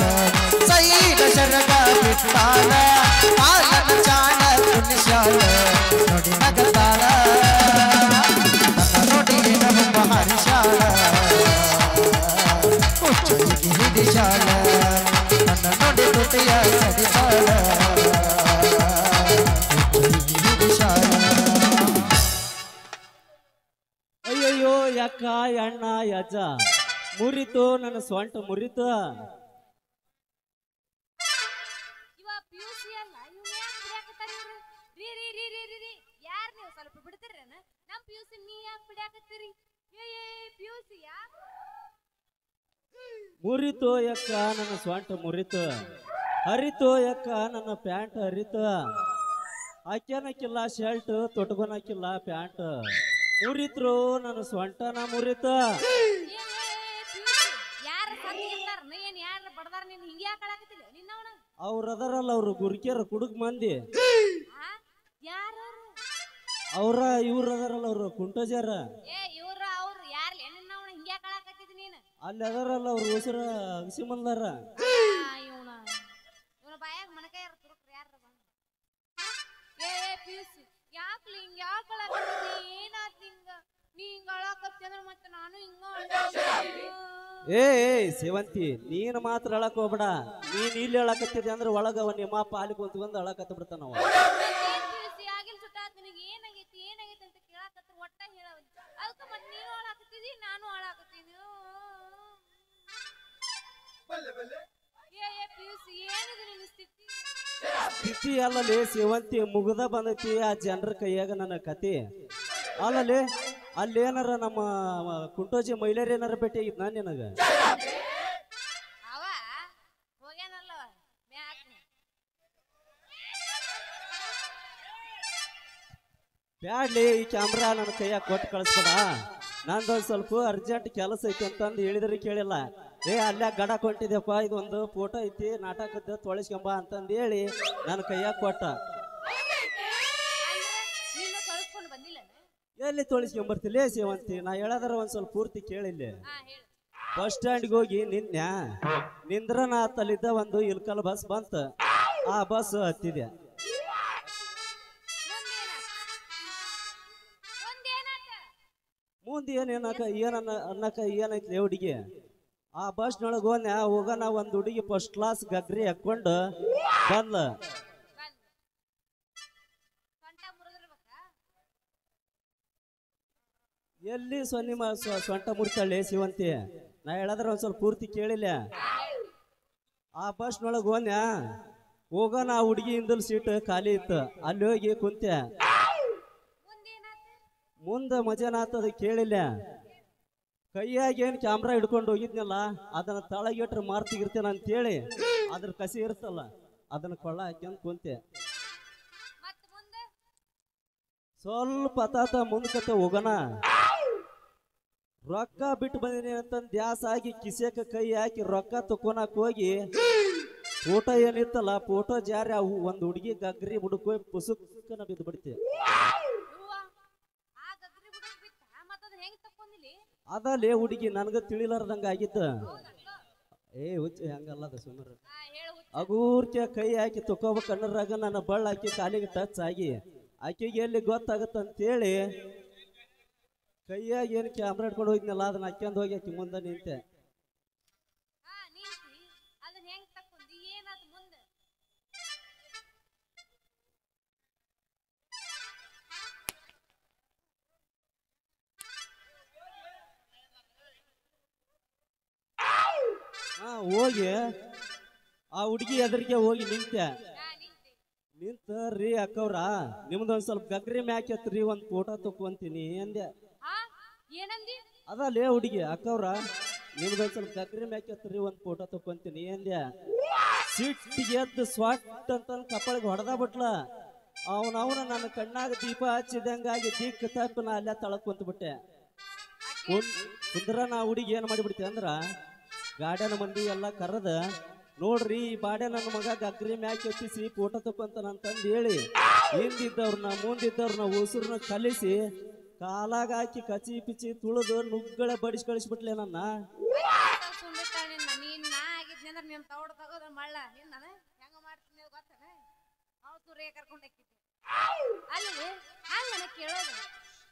ಸೈದ ಶರಗ ಬಿಟ್ಟಾಳ ಕಾಲನ ಚಾಳ ಪುಣ್ಯಶಾಲ ನೋಡಿ ನಗತಾಳ ನನ್ನ ನೋಡಿ ನಮ್ಮ ಹರ್ಷಾಳ ಹುಚ್ಚುಳಿಗೆ ಹಿಡಿಶಾಳ ನನ್ನ ನೋಡಿ ತುಟಿಯ ಸಡಿತಾಳ ಹುಚ್ಚುಳಿಗೆ ಹಿಡಿಶಾಳ ಅಯ್ಯಯ್ಯೋ ಯಾಕ ಅಣ್ಣ ಯಜ್ಜ ಮುರಿತು ನನ್ನ ಸ್ವಂಟ ಮುರಿತು ಇವ PUC ಅಲ್ಲ ಇವ್ ಯಾಕೆ ಬಿಡಾಕತ್ತಾರಿವ್ರು ರೀ ರೀ ರೀ ರೀ ರೀ ರೀ ಯಾರ್ ನೀವು ಸ್ವಲ್ಪ ಬಿಡ್ತೀರೇನ ನಮ್ PUC ನೀ ಯಾಕೆ ಬಿಡಾಕತ್ತೀರಿ ಏ PUC ಯಾಕೆ ಮುರಿತು ಯಾಕ ನನ್ನ ಸ್ವಂಟ ಮುರಿತು ಹರಿತು ಯಾಕ ನನ್ನ ಪ್ಯಾಂಟ್ ಹರಿತು ಹಾಕ್ಯಾನಕ್ಕಿಲ್ಲ ಶರ್ಟ್ ತೊಟ್ಕೊನಕ್ಕಿಲ್ಲ ಪ್ಯಾಂಟ್ ಮುರಿತ್ರು ನನ್ನ ಸ್ವಂಟನ ಮುರಿತ ಯಾರ ಸತ್ತಿರ್ತಾರ ಏನ್ ಯಾರ ಬಡದಾರ ನೀನ್ ಹಿಂಗೆ ಯಾಕೆ ಆಳಾಕತ್ತಿಲ್ಲ ನಿನ್ನವನ ಅವ್ರ ಅದರಲ್ಲ ಅವ್ರು ಗುರ್ಕ್ಯಾರ ಕುಡುಕ್ ಮಂದಿ ಯಾರು ಅವ್ರ ಇವ್ರ ಅದರಲ್ಲ ಅವ್ರು ಕುಂಟೋಜಾರ ಇವ್ರ ಅವ್ರು ಯಾರ್ಲೆ ನಿನ್ನವನ ಹಿಂಗೆ ಯಾಕೆ ಆಳಾಕತ್ತಿದ್ ನೀನು ಅಲ್ಲಿ ಅದರಲ್ಲ ಅವ್ರ ಉಸಿರ ಅಗಸಿ ಮಂದಾರ ಇವನ ಬಾಯಾಗ ಮಣಕಾಯ ತುರುಕ್ರ ಯಾರ ಬಂದ PUC ಯಾಕ್ಲಿ ಹಿಂಗ ಯಾಕೆ ಆಳಾಕತ್ತಿ ಏನಾತ್ ನಿಂಗ ನೀ ಹಿಂಗ ಆಳಾಕತ್ತಿ ಅಂದ್ರೆ ಮತ್ತೆ ನಾನು ಹಿಂಗ ಏ ಸೇವಂತಿ ನೀನ್ ಮಾತ್ರ ಅಳಕ್ ಹೋಗ್ಬೇಡ ನೀನ್ ಇಲ್ಲಿ ಅಳಕತ್ತಿದ್ದೆ ಅಂದ್ರೆ ಒಳಗ ನಿಮ್ಮ ಅಪ್ಪ ಅಲ್ಲಿ ಕುಂತ್ಕೊಂಡ್ ಅಳಕತ್ತ ಬಿಡ್ತಾನವ ಆಗಿಲ್ ಸುಟ್ಟಾತ್ ನಿನಗೆ ಏನಾಗೈತಿ ಅಂತ ಕೇಳಾಕತ್ರ ಒಟ್ಟ ಹೇಳವ ಅದಕ್ಕ ಮತ್ತೆ ನೀನು ಆಳಾಕತ್ತಿದಿ ನಾನು ಆಳಾಕತ್ತೀನಿ PUC ಏನಿದು ನಿನ್ನ ಸ್ಥಿತಿ ಸ್ಥಿತಿ ಅಲ್ಲಲ್ಲಿ ಸೇವಂತಿ ಮುಗ್ದ ಬಂದೈತಿ ಆ ಜನರ ಕೈಯಾಗ ನನ್ನ ಕತಿ ಅಲ್ಲಲ್ಲಿ ಅಲ್ಲೇನಾರ ನಮ್ಮ ಕುಂಟೋಜಿ ಮಹಿಳೆಯರ್ ಏನಾರ ಭೇಟಿ ಆಗಿದ್ ನಾನ್ ನಿನಗ ಅವ ಹೋಗ್ಯಾನಲ್ಲವ ಬ್ಯಾಡ್ಲಿ ಈ ಕ್ಯಾಮ್ರಾ ನನ್ನ ಕೈಯಾಗ ಕೊಟ್ಟು ಕಳಿಸ್ಬೇಡ ನಂದೊಂದ್ ಸ್ವಲ್ಪ ಅರ್ಜೆಂಟ್ ಕೆಲಸ ಐತಿ ಅಂತಂದು ಹೇಳಿದ್ರೆ ಕೇಳಿಲ್ಲ ಅಲ್ಲೇ ಗಡ ಕೊಂಟಿದ್ಯಪ್ಪ ಇದೊಂದು ಫೋಟೋ ಐತಿ ನಾಟಕದ ತೊಳಸ್ಕೊಂಬ ಅಂತಂದು ಹೇಳಿ ನನ್ನ ಕೈಯಾಗ ಕೊಟ್ಟ ಎಲ್ಲಿ ತೊಳಸ್ಕೊಂಬರ್ತಿಲ್ಲ ಸೇವಂತಿ ನಾ ಹೇಳದ್ರ ಒಂದ್ ಸ್ವಲ್ಪ ಪೂರ್ತಿ ಕೇಳಿಲ್ಲ ಬಸ್ ಸ್ಟ್ಯಾಂಡ್ಗೆ ಹೋಗಿ ನಿಂದ್ರ ನಾ ತಲ್ಲಿದ್ದ ಒಂದು ಇಲ್ಕಲ್ ಬಸ್ ಬಂತ ಆ ಬಸ್ ಹತ್ತಿದೆ ಮುಂದೆ ಅನ್ನಕ ಏನೈತಿ ಹುಡುಗಿ ಆ ಬಸ್ನೊಳಗೆ ಹೋಗೋಣ ಒಂದ್ ಹುಡುಗಿ ಫಸ್ಟ್ ಕ್ಲಾಸ್ ಗಗ್ರಿ ಹಾಕೊಂಡು ಬಂದ್ಲ ಎಲ್ಲಿ ಸೊಂಟ ಮುಡ್ತಾಳೆ ಶಿವಂತಿ ನಾ ಹೇಳದ್ರ ಒಂದ್ ಸ್ವಲ್ಪ ಪೂರ್ತಿ ಕೇಳಿಲ್ಲ ಆ ಬಸ್ನೊಳಗೆ ಹೋಗೋಣ ಆ ಹುಡುಗಿ ಹಿಂದಲ್ ಸೀಟ್ ಖಾಲಿ ಇತ್ತು ಅಲ್ಲಿ ಹೋಗಿ ಕುಂತೆ ಮುಂದೆ ಮಜಾನಾತದ ಕೇಳಿಲ್ಲ ಕೈಯಾಗ ಏನ್ ಕ್ಯಾಮ್ರಾ ಹಿಡ್ಕೊಂಡು ಹೋಗಿದ್ನಲ್ಲ ಅದನ್ನ ತಳಗಿಟ್ರೆ ಮಾರ್ತಿಗಿರ್ತೇನೆ ಅಂತೇಳಿ ಅದ್ರ ಕಸಿ ಇರ್ತಲ್ಲ ಅದನ್ನ ಕೊಳ್ಳ ಹಾಕ್ಯಂತ ಕುಂತೆ ಸ್ವಲ್ಪ ತಾತ ಮುಂದಕತ್ತ ಹೋಗೋಣ ರೊಕ್ಕ ಬಿಟ್ಟು ಬಂದಿನಿ ಅಂತಂದ್ ದ್ಯಾಸ ಆಗಿ ಕಿಸೆಕ ಕೈ ಹಾಕಿ ರೊಕ್ಕ ತಕೊನಕ್ ಹೋಗಿ ಫೋಟೋ ಏನಿತ್ತಲ್ಲ ಫೋಟೋ ಜಾರಿ ಒಂದ್ ಹುಡುಗಿ ಗಗ್ರಿ ಬುಡಕ್ ಹೋಗಿ ಪುಸುಕನ ಬಿದ್ದು ಬಿಡ್ತಿ ಅದಲ್ಲೇ ಹುಡುಗಿ ನನ್ಗ ತಿಳಿಲಾರ್ದಂಗ ಆಗಿದ್ದ ಹುಚ್ಚ ಹೆಂಗಲ್ಲದ ಸುಮಾರು ಅಗೂರ್ಕೆ ಕೈ ಹಾಕಿ ತಕೋಬೇಕ ಅನ್ನರಾಗ ನನ್ನ ಬಳ್ಳ ಹಾಕಿ ಕಾಲಿಗೆ ಟಚ್ ಆಗಿ ಆಕೆಗೆ ಎಲ್ಲಿ ಗೊತ್ತಾಗತ್ತಂತೇಳಿ ಕೈಯಾಗ ಏನು ಕ್ಯಾಮ್ರಾ ಹಿಡ್ಕೊಂಡು ಹೋಗಿದ್ನಲ್ಲ ಅದನ್ನ ಹಾಕ್ಯಂಡ್ ಹೋಗಿ ಆಕಿ ಮುಂದೆ ನಿಂತೆ ಹೋಗಿ ಆ ಹುಡುಗಿ ಎದುರಿಗೆ ಹೋಗಿ ನಿಂತೆ ರೀ ಅಕ್ಕವ್ರ ನಿಮ್ದೊಂದ್ ಸ್ವಲ್ಪ ಗಗ್ರಿ ಮ್ಯಾಕೆತ್ರಿ ಒಂದ್ ಫೋಟೋ ತಕೊಂತೀನಿ ಅಂದೆ ಅದಲ್ಲೇ ಹುಡುಗಿ ಅಕ್ಕವ್ರ ನಿಮ್ದೊಂದ್ ಸ್ವಲ್ಪ ಗಗ್ರಿ ಮ್ಯಾಕೆತ್ರಿ ಒಂದ್ ಫೋಟೋ ತಕೊಂತೀನಿ ಅಂದೆ ಸಿಟ್ಟಿಗೆ ಎದ್ದು ಸ್ವಾಟ್ ಅಂತ ಕಪ್ಪಳಿಗೆ ಹೊಡೆದ ಬಿಟ್ಲ. ಅವನವನ ನನ್ನ ಕಣ್ಣಾಗ ದೀಪ ಹಚ್ಚಿದಂಗಾಗಿ ದಿಕ್ಕ ತಪ್ಪು ನಾ ಅಲ್ಲೇ ತಳಕ್ ಕುಂತ್ಬಿಟ್ಟೆ. ಕುಂದ್ರ ನಾ ಹುಡುಗಿ ಏನ್ ಮಾಡಿಬಿಡ್ತಿ ಅಂದ್ರ ಗಾರ್ಡನ್ ಮಂದಿ ಎಲ್ಲ ಕರೆದ ನೋಡ್ರಿ ಈ ಬಾಡೆ ನನ್ನ ಮಗ ಗಗ್ರಿ ಮ್ಯಾಕ್ ಎತ್ತಿಸಿ ಫೋಟೋ ತಕೊಂತಾನಂತಂದು ಹೇಳಿ ಹಿಂದಿದ್ದವ್ರನ್ನ ಮುಂದಿದ್ದವ್ರನ್ನ ಉಸುರ್ನ ಕಲಿಸಿ ಕಾಲಾಗ ಹಾಕಿ ಕಚಿ ಪಿಚಿ ತುಳಿದು ನುಗ್ಗಳ ಬಡಿಸಿ ಕಳಿಸ್ಬಿಟ್ಲೆ ನನ್ನ.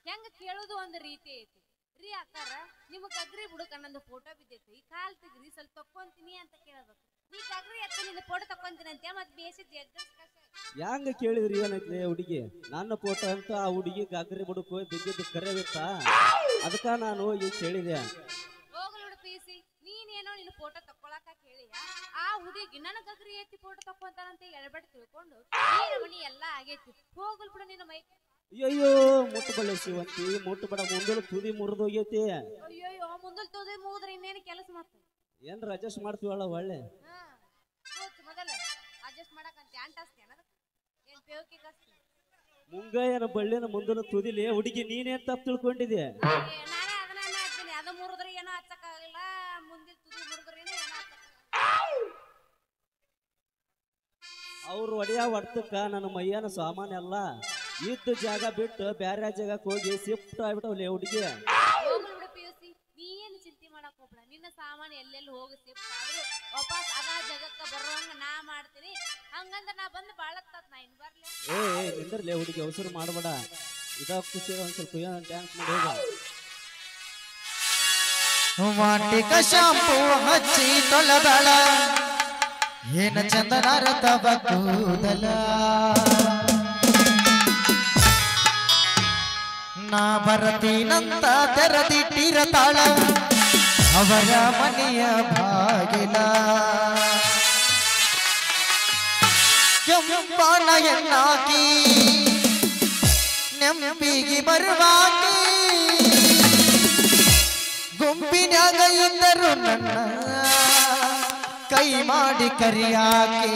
ಹೆಂಗ ಕೇಳೋದು ಒಂದ್ ರೀತಿ ಐತಿ ರೀ ಅಕ್ಕಾರ. ನಿಮಗ್ ಗಗ್ರಿ ಬುಡಕ ನಂದು ಫೋಟೋ ಬಿದ್ದೈತಿ, ಕಾಲ್ ತೆಗ್ರಿ ಸ್ವಲ್ಪ ತಕ್ಕೊಂತೀನಿ ಅಂತ ಕೇಳಬೇಕು. ನೀ ಗಗ್ರಿ ಎತ್ತ ನಿಂದ ಫೋಟೋ ತಕ್ಕೊಂತೀನಿ ಅಂತ ಮತ್ ಬೇಸಿದ್ ಹೆಂಗ ಕೇಳಿದ್ರಿ ಏನೈತಿ ಹುಡುಗಿ ನನ್ನ ಫೋಟೋ ಅಂತ. ಆ ಹುಡುಗಿ ಗಗ್ರಿ ಬುಡಕ್ ಬಿದ್ದಿದ್ದು ಕರೆವಿತ್ತ, ಅದಕ್ಕ ನಾನು ಈಗ ಕೇಳಿದೆ. ಹೋಗ್ಲು ಪೀಸಿ ನೀನೇನೋ ನಿನ್ನ ಫೋಟೋ ತಕ್ಕೊಳಕ ಕೇಳಿಯ ಆ ಹುಡುಗಿ ನನ್ನ ಗಗ್ರಿ ಎತ್ತಿ ಫೋಟೋ ತಕ್ಕೊಂತಾನಂತ ಎಳ್ಬಡ್ ತಿಳ್ಕೊಂಡು ಮನಿ ಎಲ್ಲಾ ಆಗೈತಿ. ಹೋಗಲ್ ಬಿಡ ನಿನ್ನ ಮೈ. ಅಯ್ಯೋ ಮುಟ್ಟಬಳ್ಳೆ ಶಿವಂತಿ ಮುಟ್ಟಬೇಡ, ಮುಂದಲು ತುದಿ ಮುರಿದೋಗೈತಿ. ಅಯ್ಯೋ ಮುಂದಲ್ ತುದಿ ಮುರಿದ್ರೆ ಇನ್ನೇನು ಕೆಲಸ ಮಾಡ್ತ ಏನ್ರ ಅಡ್ಜಸ್ಟ್ ಮಾಡ್ತೀವಲ್ಲ ಒಳ್ಳೆ. ಮೊದಲ ಅಡ್ಜಸ್ಟ್ ಮಾಡಕಂತ ಅಂಟಾಸ್ತಿ ಏನ್ ಪೇವಕಿ ಕಸ್ತಿ ಮುಂಗಾಯನ ಬಳ್ಳಿನ ಮುಂದಲ ತುದಿಲಿ ಹುಡುಗಿ ನೀನೇನ್ ತಪ್ಪು ತಿಳ್ಕೊಂಡಿದ್ಯಾ? ನಾನೇ ಅದನ್ನ ಮಾಡ್ತೀನಿ. ಅದು ಮುರಿದ್ರೆ ಏನೋ ಹಚ್ಚಕ್ಕಾಗಲ್ಲ, ಮುಂದಿನ ತುದಿ ಮುರಿದ್ರೆ ಏನೋ ಹಚ್ಚಕ್ಕಾಗಲ್ಲ. ಅವ್ರು ಒಡೆಯ ಹೊಡ್ತಕ್ಕ ನನ್ನ ಮೈಯನ ಸಾಮಾನ್ಯ ಅಲ್ಲ. ಇದ್ದ ಜಾಗ ಬಿಟ್ಟು ಬ್ಯಾರೆ ಜಾಗಕ್ಕೆ ಹೋಗಿ ಶಿಫ್ಟ್ ಆಗ್ಬಿಟ್ಟವಲ್ಲ ಹುಡುಗಿ. ನೀ ಏನು ಚಿಂತೆ ಮಾಡಕ್ ಹೋಗ್ಬೇಡ, ನಿನ್ನ ಸಾಮಾನು ಎಲ್ಲೆಲ್ಲಿ ಹೋಗಿ ಶಿಫ್ಟ್ ಆದ್ರೂ ವಾಪಸ್ ಅದ ಜಾಗಕ್ಕೆ ಬರುವಂಗ ನಾ ಮಾಡ್ತೀನಿ. ಹಂಗಂದ್ರ ನಾ ಬಂದು ಬಾಳತ್ತದ ನಾ ಇನ್ ಬರ್ಲಿ. ಏ ನಿಂದರ್ಲೆ ಹುಡುಗಿ ಅವಸರ ಮಾಡಬೇಡ. ಇದಾಗ ಖುಷಿ ಒಂದ್ ಸ್ವಲ್ಪ ಏನೋ ಡ್ಯಾನ್ಸ್ ಮಾಡಿ ಹೋಗ. ವಾಟಿಕ ಶಾಂಪೂ ಹಚ್ಚಿ ತೊಳೆದಳ ಏನ ಚಂದನಾರ ತವ ಕೂದಲ. ನಾ ಬರತೀನಂತ ತೆರೆದಿಟ್ಟಿರತಾಳ ಅವರ ಮನೆಯ ಬಾಗಿಲ. ಕೆಂಪಾಣ ಎನ್ನಾಕಿ ನೆಂಪಿಗೆ ಬರುವಾಕಿ ಗುಂಪಿನ್ಯಾಗ ಇದ್ದರು ನನ್ನ ಕೈ ಮಾಡಿ ಕರಿಯಾಕಿ.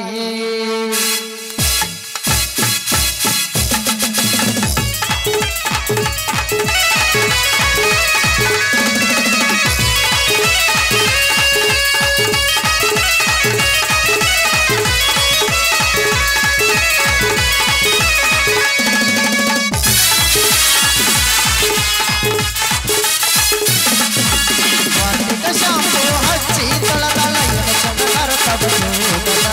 ಶಾಂಪೂ ಹಚ್ಚಿ ತೊಳೆದಳ ಎನ ಚಂದನಾರ ತವ ಕೂದಲ.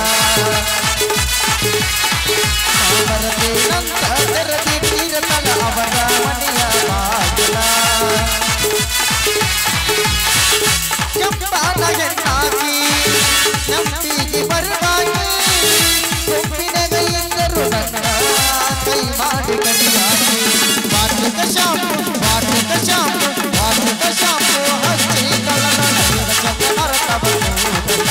ಬರತೀನಂತ ತೆರೆದಿಟ್ಟಿರತಳ ಅವರ ಮನೆಯ ಬಾಗಿಲ. ಕೆಂಪಾನ ಎನ್ನಾಕಿ ನಂಬಿಗೆ ಬರುವಾಗಿ ಗುಂಪಿನಾಗ ಇದ್ದರು ನನ್ನ ಕೈ ಮಾಡಿ ಕರಿಯಾಕಿ. ವಾಟಿಕ ಶಾಂಪೂ ವಾಟಿಕ ಶಾಂಪೂ ವಾಟಿಕ ಶಾಂಪೂ ಹಚ್ಚಿ ತೊಳೆದಳ ಎನ ಚಂದನಾರ ತವ ಕೂದಲ.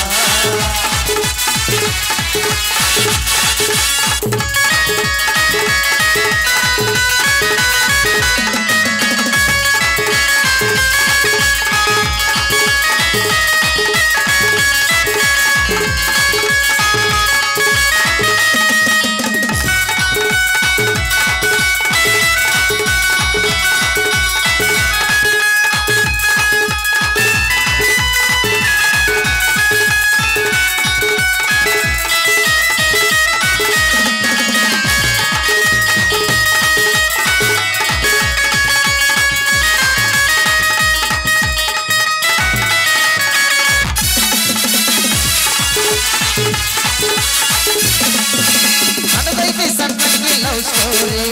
ನಡೆದೈತಿ ಸಣ್ಣಂಗಿ ಲವ್ ಸ್ಟೋರಿ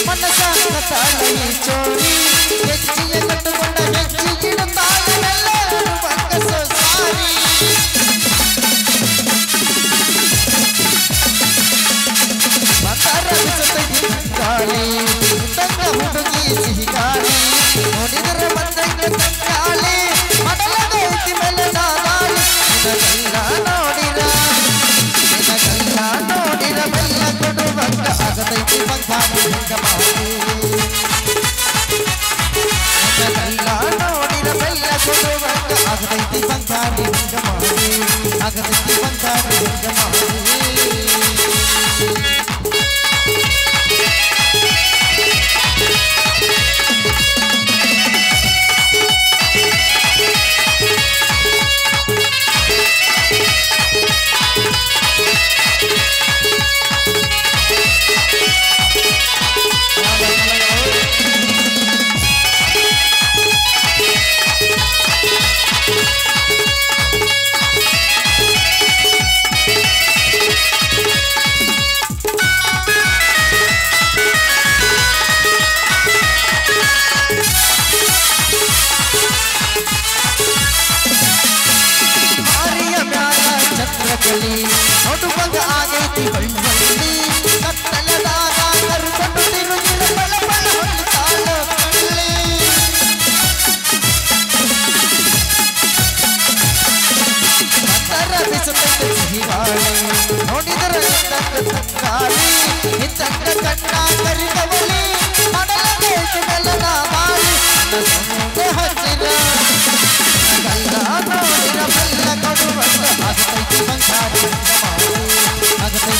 ಮನಸ್ಸಾಗ ತಾಳೈ ಚೋರಿ. ಹೆಜ್ಜೆಯ ಕಟ್ಟುಕೊಂಡ ಹೆಜ್ಜೆಗಿಡುತ್ತಾಳೆಲ್ಲ ಬಂಕಸೋ ಸಾರಿ. ಬಂಗಾರ ಬಿಸತೈತಿ ಗಾಳಿ ತಂಗ ಹುಡುಗಿ ಸಿಹಿ ಗಾಳಿ. ನೋಡಿದರೆ ಬಂದಂಗೆ ತಂಗಾಳಿ ಮಡಲದೈತಿ ಮೇಲೆ ಸಾಗಾಳಿ. ನಿನಗೆಲ್ಲ ನೋಡಿರ ಬೆಲ್ಲ ಕೊಡುವಂಗ ಆಗದೈತಿ ಬಂಗಾರಿ ಹೆಂಗ ಮಾಡಿ. ನಿನಗೆಲ್ಲ ನೋಡಿರ ಬೆಲ್ಲ ಕೊಡುವಂಗ ಆಗದೈತಿ ಬಂಗಾರಿ ಹೆಂಗ ಮಾಡಿ. ಆಗದೈತಿ ಬಂಗಾರಿ ಹೆಂಗ ಮಾಡಿ.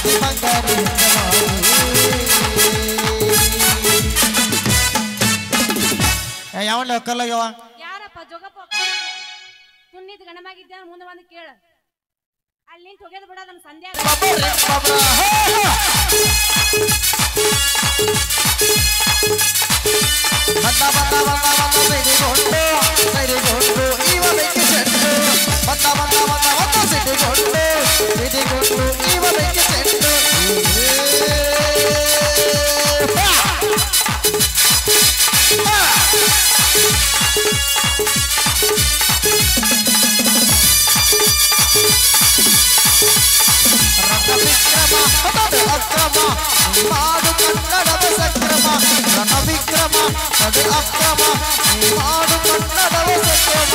ಆಗತೈತಿ ಬಂಗಾರಿ ಯಾವಲ್ಲ ಕಲ್ಲಾಗ್ಯವ ಯಾರಪ್ಪ ಜೋಗಪ್ಪ ಸುನ್ನಿದ್ ಗಣಮಾಗಿದ್ದ ಮುಂದೆ ಬಂದು ಕೇಳ ಅಲ್ಲಿ ನಿಂತು ಹೋಗ್ಯದ ಬಿಡ ಅದನ್ನ ಸಂಧ್ಯಾ ಸಿಡಿಗೊಂಡು ಇವ ಬೆಂಕಿ ಚೆಂಡು ಬಂದ ಸಿಡಿಗೊಂಡು ಇವ ಬೆಂಕಿ ಚೆಂಡು ಅಕ್ರಮ ಮಾಡು ಕನ್ನಡದ ಸಕ್ರಮ ರಣ ವಿಕ್ರಮ ಅದೆ ಅಕ್ರಮ ಮಾಡು ಕನ್ನಡದ ಸಕ್ರಮ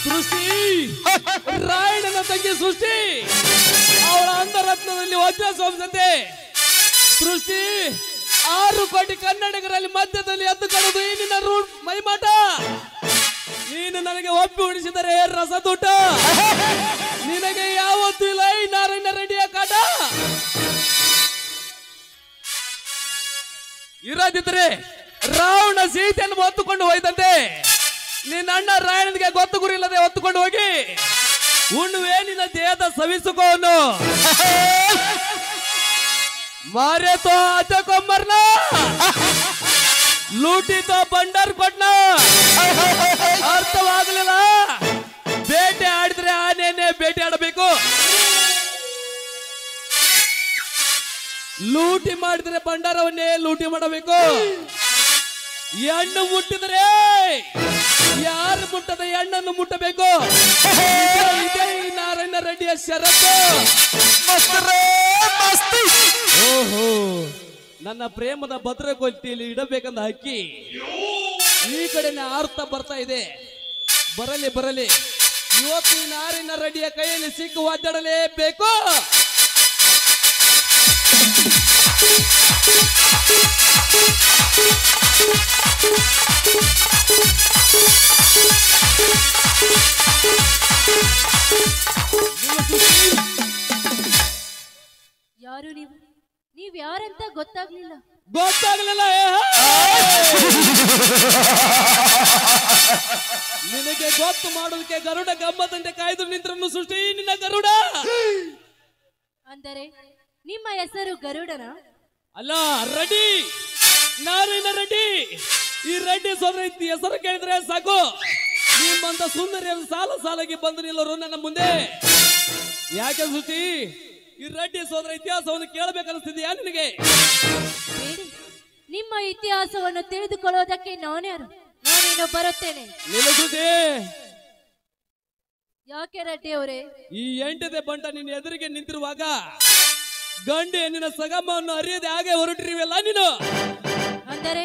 ಸೃಷ್ಟಿ ರಾಯಣ್ಣನ ತಂಗಿ ಸೃಷ್ಟಿ ಅವಳ ಅಂತರತ್ನದಲ್ಲಿ ವಜ್ರ ಸಂಸತೆ ಸೃಷ್ಟಿ 6 ಕೋಟಿ ಕನ್ನಡಿಗರಲ್ಲಿ ಮಧ್ಯದಲ್ಲಿ ಎದ್ದು ಕಾಣುವುದು ಈ ನಿನ್ನ ಮೈಮಾಟ. ನೀನು ನನಗೆ ಒಪ್ಪಿ ಉಣಿಸಿದರೆ ರಸದೂಟ. ನಿನಗೆ ಯಾವತ್ತೂ ಇಲ್ಲ ಈ ನಾರಾಯಣ ರೆಡ್ಡಿಯ ಕಾಟ. ಇರದಿದ್ರೆ ರಾವಣ ಸೀತೆಯನ್ನು ಹೊತ್ತುಕೊಂಡು ಹೋಯ್ತಂತೆ. ನಿನ್ನ ಅಣ್ಣ ರಾಯಣನಿಗೆ ಗೊತ್ತು ಗುರಿ ಇಲ್ಲದೆ ಹೊತ್ತುಕೊಂಡು ಹೋಗಿ ಉಣ್ಣುವೆ ನಿನ್ನ ದೇಹದ ಸವಿಸುಕೋನು ಮಾರೆ ತೋ ಅತಕೋ ಮರ್ನ ಲೂಟಿ ತೋ ಬಂಡರ್ ಕೊಟ್ನ. ಅರ್ಥವಾಗಲಿಲ್ಲ. ಬೇಟೆ ಆಡಿದ್ರೆ ಆನೆಯನ್ನೇ ಬೇಟೆ ಆಡಬೇಕು, ಲೂಟಿ ಮಾಡಿದ್ರೆ ಭಂಡಾರವನ್ನೇ ಲೂಟಿ ಮಾಡಬೇಕು. ಹೆಣ್ಣು ಮುಟ್ಟಿದರೆ ಯಾರು ಮುಟ್ಟದ ಹೆಣ್ಣನ್ನು ಮುಟ್ಟಬೇಕು. ಇದೇ ಈ ನಾರಾಯಣ ರೆಡ್ಡಿಯ ಷರತ್ತು. ಓಹೋ, ನನ್ನ ಪ್ರೇಮದ ಭದ್ರಕೋಟಿಯಲ್ಲಿ ಇಡಬೇಕಂದ ಹಕ್ಕಿ ಈ ಕಡೆನೆ ಆರ್ತ ಬರ್ತಾ ಇದೆ. ಬರಲಿ ಬರಲಿ, ಇವತ್ತು ಈ ನಾರಾಯಣ ರೆಡ್ಡಿಯ ಕೈಯಲ್ಲಿ ಸಿಕ್ಕು ಒದ್ದಾಡಲೇಬೇಕು. ಯಾರು ನೀವು? ನೀವ್ ಯಾರಂತ ಗೊತ್ತಾಗ್ಲಿಲ್ಲ. ನಿನಗೆ ಗೊತ್ತು ಮಾಡೋದಕ್ಕೆ ಗರುಡ ಗಮ್ಮತ್ತಂತೆ ಕಾಯ್ದು ನಿಂತ್ರನ್ನು ಸೃಷ್ಟಿ ನಿನ್ನ ಗರುಡ. ಅಂದರೆ ನಿಮ್ಮ ಹೆಸರು ಗರುಡನ? ಅಲ್ಲ, ರೆಡ್ಡಿ, ನಾರಾಯಣ ರೆಡ್ಡಿ. ಈ ರೆಡ್ಡಿ ಸೋದರ ಹೆಸರು ಕೇಳಿದ್ರೆ ಸಾಕು, ನಿಮ್ಮಂತ ಸುಂದರಿಯ ಸಾಲ ಸಾಲಾಗಿ ಬಂದು ನಿಲ್ಲರು ನನ್ನ ಮುಂದೆ. ಯಾಕೆ ಸೃಷ್ಟಿ, ಈ ರೆಡ್ಡಿ ಸೋದರ ಇತಿಹಾಸವನ್ನು ಕೇಳಬೇಕನ್ನಿಸ್ತಿದ್ಯಾ ನಿನಗೆ? ಬೇಡಿ, ನಿಮ್ಮ ಇತಿಹಾಸವನ್ನು ತಿಳಿದುಕೊಳ್ಳೋದಕ್ಕೆ ನಾನೇನು ಬರುತ್ತೇನೆ. ನಿಲ್ಲಿಸುತ್ತೆ. ಯಾಕೆ ರೆಡ್ಡಿ ಅವರೇ? ಈ ಎಂಟದೆ ಬಂಟ ನಿನ್ನ ಎದುರಿಗೆ ನಿಂತಿರುವಾಗ ಗಂಡು ಹೆಣ್ಣಿನ ಸಗಮವನ್ನು ಅರಿಯದೆ ಹಾಗೆ ಹೊರಟಿರುವಲ್ಲ ನೀನು. ಅಂದರೆ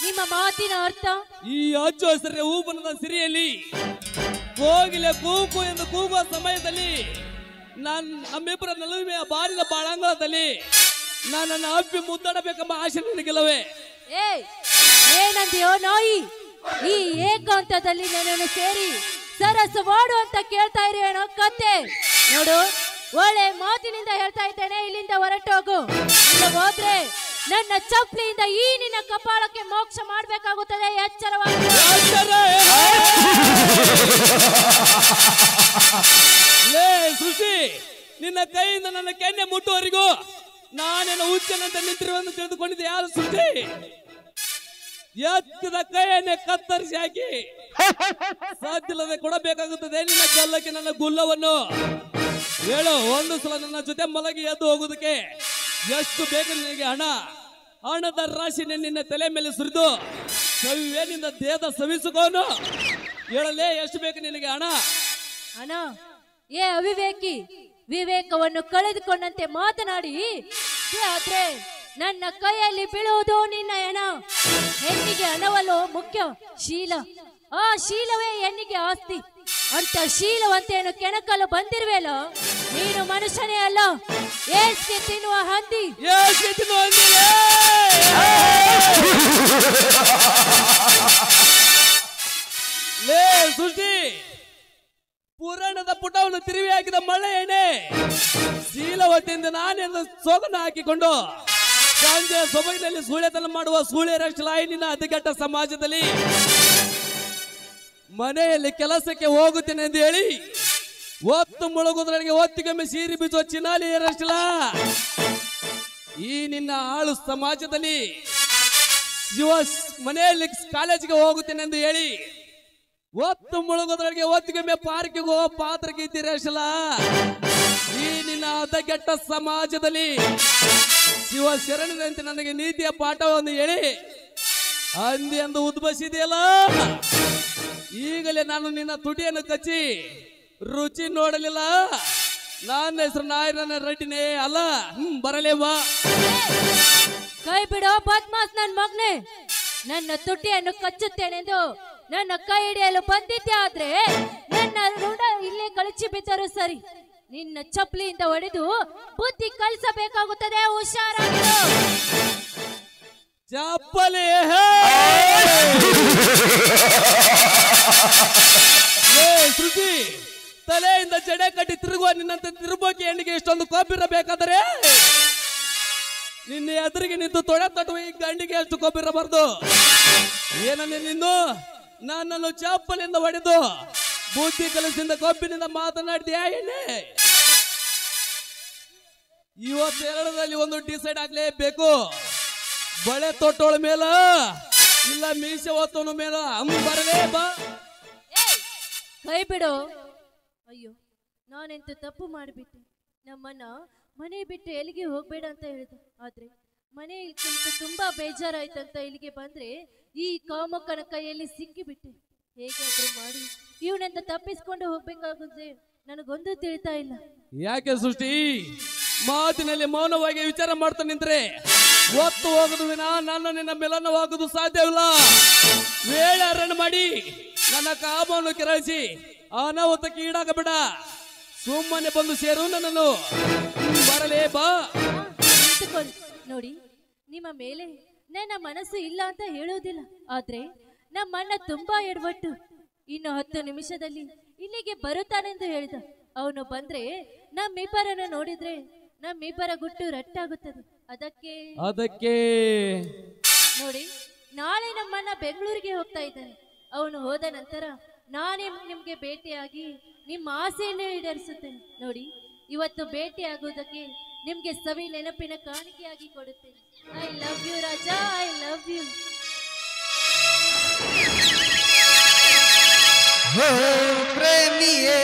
ನಿಮ್ಮ ಮಾತಿನ ಅರ್ಥ? ಈ ಅಚ್ಚು ಹಸಿರಿನ ಹೂಬನದ ಸಿರಿಯಲ್ಲಿ ಕೋಗಿಲೆ ಕೂಗು ಎಂದು ಕೂಗುವ ಸಮಯದಲ್ಲಿ ನಮ್ಮಿಬ್ಬರ ನಲುಮೆಯ ಬಾರಿನ ಬಾಳಾಂಗಣದಲ್ಲಿ ನನ್ನನ್ನು ಅಪ್ಪಿ ಮುದ್ದಾಡಬೇಕೆಂಬ ಆಶೆ ನಿನಗಿಲ್ಲವೇ? ಏನಂದ್ಯೋ ನಾಯಿ? ಈ ಏಕಾಂತದಲ್ಲಿ ನನ್ನನ್ನು ಸೇರಿ ಸರಸವಾಡು ಅಂತ ಕೇಳ್ತಾ ಇರುವೇನೋ ಕತ್ತೆ? ನೋಡು, ಒಳ್ಳೆ ಮಾತಿನಿಂದ ಹೇಳ್ತಾ ಇದ್ದೇನೆ, ಇಲ್ಲಿಂದ ಹೊರಟೋಗು. ಹೋದ್ರೆ ನನ್ನ ಚಪ್ಪಲಿಯಿಂದ ಈ ನಿನ್ನ ಕಪಾಳಕ್ಕೆ ಮೋಕ್ಷ ಮಾಡ್ಬೇಕಾಗುತ್ತದೆ. ಎಚ್ಚರವಾಗಿ ನಿನ್ನ ಕೈಯಿಂದ ನನ್ನ ಕೆನ್ನೆ ಮುಟ್ಟುವವರೆಗೂ ನಾನೇನು ಹುಚ್ಚನಂತ ನಿಂತಿರುವಂತ ತಿಳಿದುಕೊಂಡಿದ್ದೆ ಯಾರು ಸುದ್ದಿ ಎತ್ತಿದ ಕೈಯನ್ನೇ ಕತ್ತರಿಸಿ ಹಾಕಿ ಸಾಧ್ಯಲ್ಲದೆ ಕೊಡಬೇಕಾಗುತ್ತದೆ ನಿನ್ನ ಗಲ್ಲಕ್ಕೆ ನನ್ನ ಗುಲ್ಲವನ್ನು. ಹೇಳು, ಒಂದು ಸಲ ನನ್ನ ಜೊತೆ ಮಲಗಿ ಎದ್ದು ಹೋಗುವುದಕ್ಕೆ ಎಷ್ಟು ಬೇಕು ನಿನಗೆ ಹಣ? ಹಣದ ರಾಶಿನೇ ನಿನ್ನ ತಲೆ ಮೇಲೆ ಸುರಿದು ಸವಿಯೇ ನಿನ್ನ ದೇಹದ ಸವಿಸುಕೋನು. ಹೇಳಲೇ, ಎಷ್ಟು ಬೇಕು ನಿನಗೆ ಹಣ? ಹಣ? ಏ ಅವಿವೇಕಿ, ವಿವೇಕವನ್ನು ಕಳೆದುಕೊಂಡಂತೆ ಮಾತನಾಡಿ. ಆದ್ರೆ ನನ್ನ ಕೈಯಲ್ಲಿ ಬೀಳುವುದು ನಿನ್ನ ಹೆಣ. ಹೆಣ್ಣಿಗೆ ಹಣವಲ್ಲೋ ಮುಖ್ಯ, ಶೀಲ. ಆ ಶೀಲವೇ ಹೆಣ್ಣಿಗೆ ಆಸ್ತಿ. ಅಂತ ಶೀಲವಂತೇನು ಕೆಣಕಲು ಬಂದಿರುವೆಲ್ಲ, ನೀನು ಮನುಷ್ಯನೇ ಅಲ್ಲ, ಏಸ್ಗೆ ತಿನ್ನುವ ಹಂದಿ. ಲೇ ಸೃಷ್ಟಿ, ಪುರಾಣದ ಪುಟವನ್ನು ತಿರುವಿ ಹಾಕಿದ ಮಳೆ ಎಣ್ಣೆ ಶೀಲವತಿಯಿಂದ ನಾನೆಂದು ಸೋಗನ್ನು ಹಾಕಿಕೊಂಡು ಸಂಜೆ ಸೊಬಗಿನಲ್ಲಿ ಸೂಳೆತನ ಮಾಡುವ ಸೂಳೆರಷ್ಟಲಾಯಿ ನಿನ್ನ ಅತಿಗೆಟ್ಟ ಸಮಾಜದಲ್ಲಿ ಮನೆಯಲ್ಲಿ ಕೆಲಸಕ್ಕೆ ಹೋಗುತ್ತೇನೆ ಎಂದು ಹೇಳಿ ಒತ್ತು ಮುಳುಗುದ್ರನಿಗೆ ಒತ್ತಿಗೊಮ್ಮೆ ಸೀರಿ ಬೀಸುವ ಚಿನಾಲಿ ಎರಷ್ಟಲ ಈ ನಿನ್ನ ಆಳು ಸಮಾಜದಲ್ಲಿ ಮನೆಯಲ್ಲಿ ಕಾಲೇಜಿಗೆ ಹೋಗುತ್ತೇನೆ ಎಂದು ಹೇಳಿ ಒತ್ತು ಮುಳುಗೋದ್ರೊಳಗೆ ಒತ್ತಿಗೊಮ್ಮೆ ಪಾರ್ಕಿಗೆ ಹೋಗೋ ಪಾತ್ರಕ್ಕೆ ಇದ್ದೀರಷ್ಟಲ್ಲ. ಈ ನಿನ್ನ ಹದಗೆಟ್ಟ ಸಮಾಜದಲ್ಲಿ ಶಿವ ಶರಣದಂತೆ ನನಗೆ ನೀತಿಯ ಪಾಠವನ್ನು ಹೇಳಿ ಅಂದಿ ಎಂದು ಉದ್ಭವಿಸಿದೆಯಲ್ಲ, ಈಗಲೇ ನಾನು ನಿನ್ನ ತುಟಿಯನ್ನು ಕಚ್ಚಿ ರುಚಿ ನೋಡಲಿಲ್ಲ. ನನ್ನ ಹೆಸರು ನಾಯರನ ರೆಡ್ಡಿನೇ ಅಲ್ಲ. ಬರಲೇವಾ? ಕೈ ಬಿಡೋ ಬದ್ಮಾಸ್ ನನ್ ಮಗ್ನೆ. ನನ್ನ ತುಟಿಯನ್ನು ಕಚ್ಚುತ್ತೇನೆಂದು ನನ್ನ ಕೈ ಹಿಡಿಯಲು ಬಂದಿದ್ದೆ, ಆದ್ರೆ ನನ್ನ ಋಣ ಇಲ್ಲೇ ಕಳಚಿ ಬಿದ್ದರು ಸರಿ. ನಿನ್ನ ಚಪ್ಪಲಿಯಿಂದ ಹೊಡೆದು ಬುದ್ಧಿ ಕಲಿಸಬೇಕಾಗುತ್ತದೆ. ಹುಷಾರಾಗಿರು. ಚಪ್ಪಲಿ ಶ್ರುತಿ, ತಲೆಯಿಂದ ಜಡೆ ಕಟ್ಟಿ ತಿರುಗುವ ನಿನ್ನಂತೆ ತಿರುಬೋಕಿ ಹೆಣ್ಣಿಗೆ ಇಷ್ಟೊಂದು ಕೊಬ್ಬಿರಬೇಕಾದರೆ ನಿನ್ನ ಎದುರಿಗೆ ನಿಂತು ತೊಡೆ ತಟ್ಟುವ ಈ ಗಂಡಿಗೆ ಎಷ್ಟು ಕೊಬ್ಬಿರಬಾರ್ದು. ಏನನ್ನೇ ನಿಂದು ನನ್ನನ್ನು ಚಪ್ಪಲಿಂದ ಹೊಡೆದು ಬುದ್ಧಿ ಕಲಿಸಿಂದ ಕೊಬ್ಬಿನಿಂದ ಮಾತನಾಡ್ತೀಯಾ ಎಣ್ಣೆ? ಇವತ್ತೆರಡರಲ್ಲಿ ಒಂದು ಡಿಸೈಡ್ ಆಗ್ಲೇಬೇಕು. ಬಳೆ ತೊಟ್ಟೋಳ ಮೇಲ ಇಲ್ಲ ಮೀಸೆ ಒತ್ತೋಣ ಮೇಲ ಬರಲೇ ಬಾ. ಕೈ ಬಿಡು. ಅಯ್ಯೋ, ನಾನೆಂತ ತಪ್ಪು ಮಾಡಿಬಿಟ್ಟೆ. ನಮ್ಮನ್ನ ಮನೆ ಬಿಟ್ಟು ಎಲ್ಲಿಗೆ ಹೋಗ್ಬೇಡ ಅಂತ ಹೇಳಿದ, ಆದ್ರೆ ಮನೆ ಕುಂತು ತುಂಬಾ ಬೇಜಾರಾಯ್ತಂತ ಇಲ್ಲಿಗೆ ಬಂದ್ರೆ ಈ ಕಾಮಕ್ಕನ ಕೈಯಲ್ಲಿ ಸಿಕ್ಕಿಬಿಟ್ಟೆ. ಹೇಗಾದ್ರೂ ಮಾಡಿ ಇವನಂತ ತಪ್ಪಿಸ್ಕೊಂಡು ಹೋಗ್ಬೇಕಾಗುತ್ತೆ. ನನಗೊಂದು ತಿಳಿತಾ ಇಲ್ಲ. ಯಾಕೆ ಸೃಷ್ಟಿ ಮಾತಿನಲ್ಲಿ ಮೌನವಾಗಿ ವಿಚಾರ ಮಾಡ್ತಾ ನಿಂತ್ರೆ ಒತ್ತು ಹೋಗುದು ವಿನ ನನ್ನ ನಿನ್ನ ಮಿಲನವಾಗುವುದು ಸಾಧ್ಯವಿಲ್ಲ. ವೇಳೆ ಅರಣ್ಯ ಮಾಡಿ ನನ್ನ ಕಾಮವನ್ನು ಕೆರಳಿಸಿ ಅನಾಹುತಕ್ಕೆ ಈಡಾಗಬೇಡ. ಸುಮ್ಮನೆ ಬಂದು ಸೇರು ನನ್ನನ್ನು. ಬರಲೇ ಬಾ. ನೋಡಿ, ನಿಮ್ಮ ಮೇಲೆ ನನ್ನ ಮನಸ್ಸು ಇಲ್ಲ ಅಂತ ಹೇಳುವುದಿಲ್ಲ, ಆದ್ರೆ ನಮ್ಮಣ್ಣ ತುಂಬಾ ಎಡವಟ್ಟು. ಇನ್ನು 10 ನಿಮಿಷದಲ್ಲಿ ಇಲ್ಲಿಗೆ ಬರುತ್ತಾನೆಂದು ಹೇಳಿದ. ಅವನು ಬಂದ್ರೆ ನಮ್ಮಿಬ್ಬರನ್ನು ನೋಡಿದ್ರೆ ನಮ್ಮಿಬ್ಬರ ಗುಟ್ಟು ರಟ್ಟಾಗುತ್ತದೆ. ಅದಕ್ಕೆ ನೋಡಿ, ನಾಳೆ ನಮ್ಮಣ್ಣ ಬೆಂಗಳೂರಿಗೆ ಹೋಗ್ತಾ ಇದ್ದಾನೆ. ಅವನು ಹೋದ ನಂತರ ನಾನೇ ನಿಮ್ಗೆ ಭೇಟಿಯಾಗಿ ನಿಮ್ಮ ಆಸೆಯನ್ನೇ ಈಡೇರಿಸುತ್ತೇನೆ. ನೋಡಿ, ಇವತ್ತು ಭೇಟಿ ಆಗುವುದಕ್ಕೆ ನಿಮ್ಗೆ ಸವಿ ನೆನಪಿನ ಕಾಣಿಕೆಯಾಗಿ ಕೊಡುತ್ತೇನೆ. I love you Raja, I love you. ಪ್ರೇಮಿಯೇ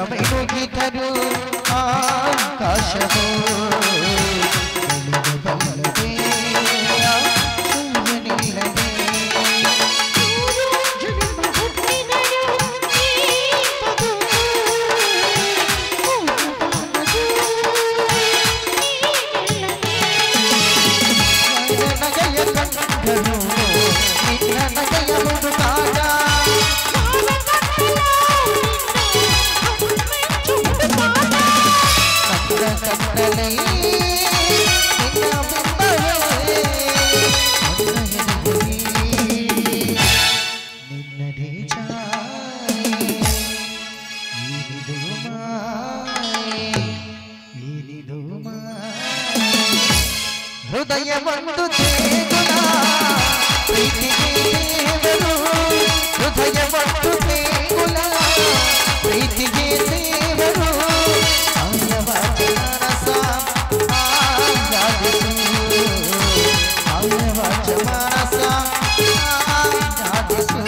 ಮಿನುಗಿದರು ಆಕಾಶವು ಬೆಳಗಬಲ್ಲದೆ ಸೂರ್ಯನಿಲ್ಲದೆ ನಗೆಯ ಕಂಡರು ನಿನ್ನ ನಗೆಯ ಹುಡುಕಾಟ ಕತ್ತಲೆ ನಿನ್ನ ಬಿಂಬವೇ ನಿನ್ನದೇ ಛಾಯೆ ಏನಿದು ಮಾಯೆ ಏನಿದು ಮಾಯೆ ಹೃದಯ ಒಂದು ದೇಗುಲ ಪ್ರೀತಿಗೆ ದೇವರು ಹೃದಯ ಒಂದು ದೇಗುಲ ಪ್ರೀತಿಗೆ ದೇವರು ಆಯವಾದ ಮನಸ ಆರಾಧಿಸು ಆಯವಾದ ಮನಸ ಆರಾಧಿಸು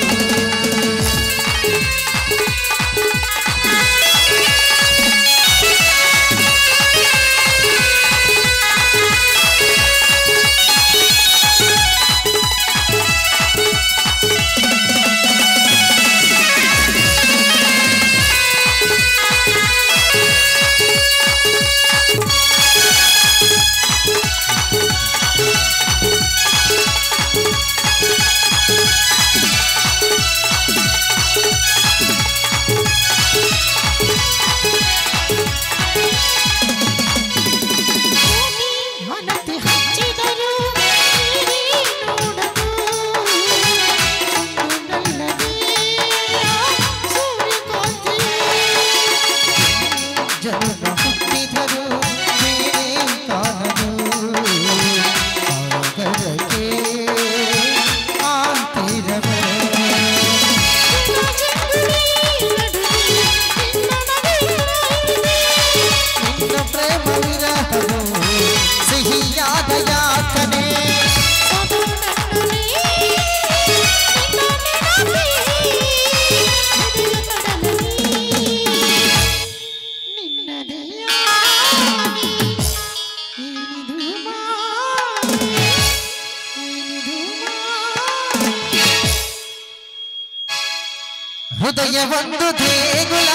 ಹೃದಯ ಒಂದು ದೇಗುಲ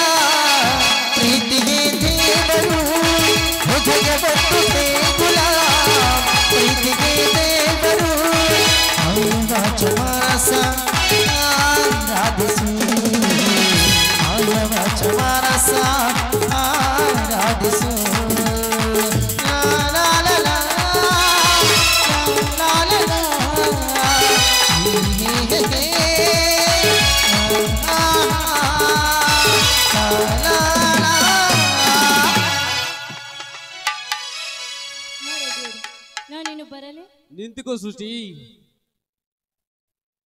ಪ್ರೀತಿಗೆ ದೇವರು ಹೃದಯ ಒಂದು ದೇಗುಲ ಪ್ರೀತಿಗೆ ದೇವರು ಆಯವಾಚ ಮನಸ ಆರಾಧಿಸು ಆಯವಾಚ ಮನಸ ಆರಾಧಿಸು ಲಾ ಲಾ ಲಾ ಲಾ ಲಾ ಲಾ ನಾನೇನು ಬರಲೆ ನಿಂತಿಕೋ ಸೃಷ್ಟಿ.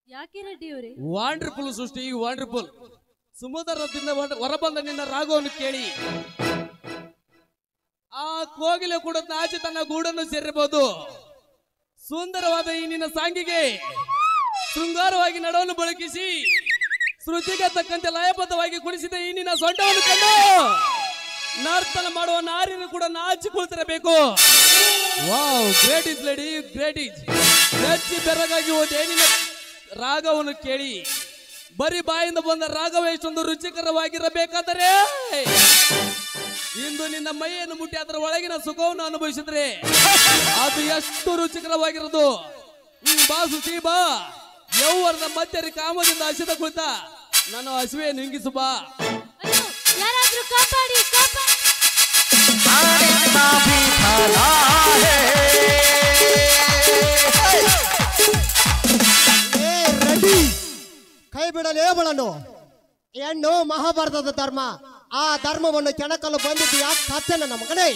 ಯಾಕೆ ರೆಡ್ಡಿ ಅವರೇ? ವಂಡರ್ಫುಲ್ ಸೃಷ್ಟಿ, ವಂಡರ್ಫುಲ್. ಸಮುದ್ರದಿಂದ ಹೊರಬಂದ ನಿನ್ನ ರಾಗವನ್ನು ಕೇಳಿ ಆ ಕೋಗಿಲೆ ಕೂಡ ನಾಚಿ ತನ್ನ ಗೂಡನ್ನು ಸೇರಿರಬಹುದು. ಸುಂದರವಾದ ಈ ನಿನ್ನ ಸಾಂಗಿಗೆ ಶೃಂಗಾರವಾಗಿ ನಡವನ್ನು ಬಳಕಿಸಿ ಶ್ರುತಿಗೆ ತಕ್ಕಂತೆ ಲಯಬದ್ಧವಾಗಿ ಕುಣಿಸಿದ ಈ ನಿನ್ನ ಸೊಂಟವನ್ನು ಕಂಡು ನರ್ತನ ಮಾಡುವ ನಾರಿನ ಕೂಡ ನಾಚಿಕೊಳ್ತಿರಬೇಕು. Wow, great is lady, great is. ಹೆಚ್ಚಿ ಬೆರಗಾಗಿ ಹೋದೆ ನಿನ್ನ ರಾಗವನ್ನು ಕೇಳಿ. ಬರೀ ಬಾಯಿಂದ ಬಂದ ರಾಗವೇ ಇಷ್ಟೊಂದು ರುಚಿಕರವಾಗಿರಬೇಕಾದರೆ ಇಂದು ನಿನ್ನ ಮೈಯನ್ನು ಮುಟ್ಟಿ ಅದರ ಒಳಗಿನ ಸುಖವನ್ನು ಅನುಭವಿಸಿದ್ರೆ ಅದು ಎಷ್ಟು ರುಚಿಕರವಾಗಿರೋದು. ಬಾ ಸುಸಿ ಬಾ, ಯೌವನದ ಮಧ್ಯರಿ ಕಾಮದಿಂದ ಹಸಿದ ಕುಳಿತ ನಾನು ಹಸಿವೆ ನುಂಗಿಸು ಬಾ. ಯಾರಾದ್ರೂ ಕಾಪಾಡಿ ರೆಡ್ಡಿ, ಕೈ ಬಿಡಲೇ ಬಳನು. ಹೆಣ್ಣು ಮಹಾಭಾರತದ ಧರ್ಮ. ಆ ಧರ್ಮವನ್ನು ಕೆಣಕಲು ಬಂದಿದ್ದು ಯಾಕೆ ಸಾಧ್ಯ ನನ್ನ ಮಗನೇ?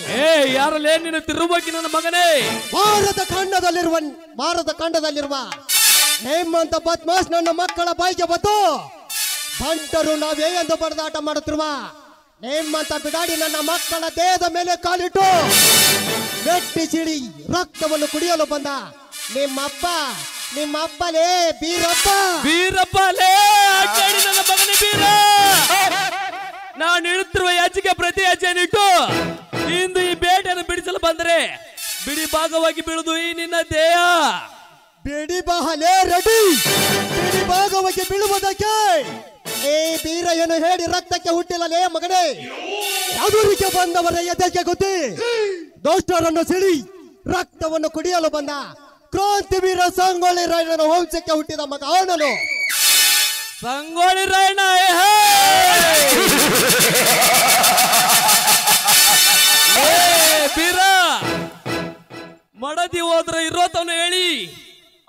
ಯಾರಲ್ಲೇ ನೀನು ತಿರುವಾಗಿ ನನ್ನ ಮಗನೇ? ಭಾರತ ಖಂಡದಲ್ಲಿರುವ ಹೇಮಂತ ಬದ್ಮಾಶ್ ನನ್ನ ಮಕ್ಕಳ ಬಾಯಿಗೆ ಬಂದು ಬಂಟರು ನಾವೇ ಎಂದು ಬಡದಾಟ ಮಾಡುತ್ತಿರುವ ಹೇಮಂತ ಬಿಡಾಡಿ ನನ್ನ ಮಕ್ಕಳ ದೇಹದ ಮೇಲೆ ಕಾಲಿಟ್ಟು ಮೆಟ್ಟಿ ಸಿಡಿ ರಕ್ತವನ್ನು ಕುಡಿಯಲು ಬಂದ ನಿಮ್ಮಪ್ಪಲೇ ಬೀರಪ್ಪ. ಬೀರಪ್ಪಲೇ ನನ್ನ ಮಗನೇ ಬೀರ. ನಾನು ಇಡುತ್ತಿರುವ ಹೆಜ್ಜೆಗೆ ಪ್ರತಿ ಹೆಜ್ಜೆಯನ್ನಿಟ್ಟು ಇಂದು ಈ ಬೇಟೆಯನ್ನು ಬಿಡಿಸಲು ಬಂದರೆ ಬಿಡಿ ಭಾಗವಾಗಿ ಬೀಳುದು ಈ ನಿನ್ನ ದೇಹ. ಬಿಡಿ ಬಾಹಲೆ ರೆಡಿ, ಬಿಡಿ ಭಾಗವಾಗಿ ಬೀಳುವುದಕ್ಕೆ ಏ ಬೀರ ಏನು ಹೇಳಿ ರಕ್ತಕ್ಕೆ ಹುಟ್ಟಿಲ್ಲಲೇ ಮಗನೇ. ಯಾವುದಕ್ಕೆ ಬಂದವರ ಎದೆಗೆ ಗೊತ್ತಿ ದೋಷ್ಟರನ್ನು ಸಿಳಿ ರಕ್ತವನ್ನು ಕುಡಿಯಲು ಬಂದ ಕ್ರಾಂತಿ ವೀರ ಸಂಗೊಳ್ಳಿ ರಾಯಣ್ಣನ ವಂಶಕ್ಕೆ ಹುಟ್ಟಿದ ಮಗ ಅವನನು. ಸಂಗೊಳ್ಳಿ ರಾಯಣ್ಣ ಬೀರ ಮಡದಿ ಹೋದ್ರೆ ಇರೋತವನು ಹೇಳಿ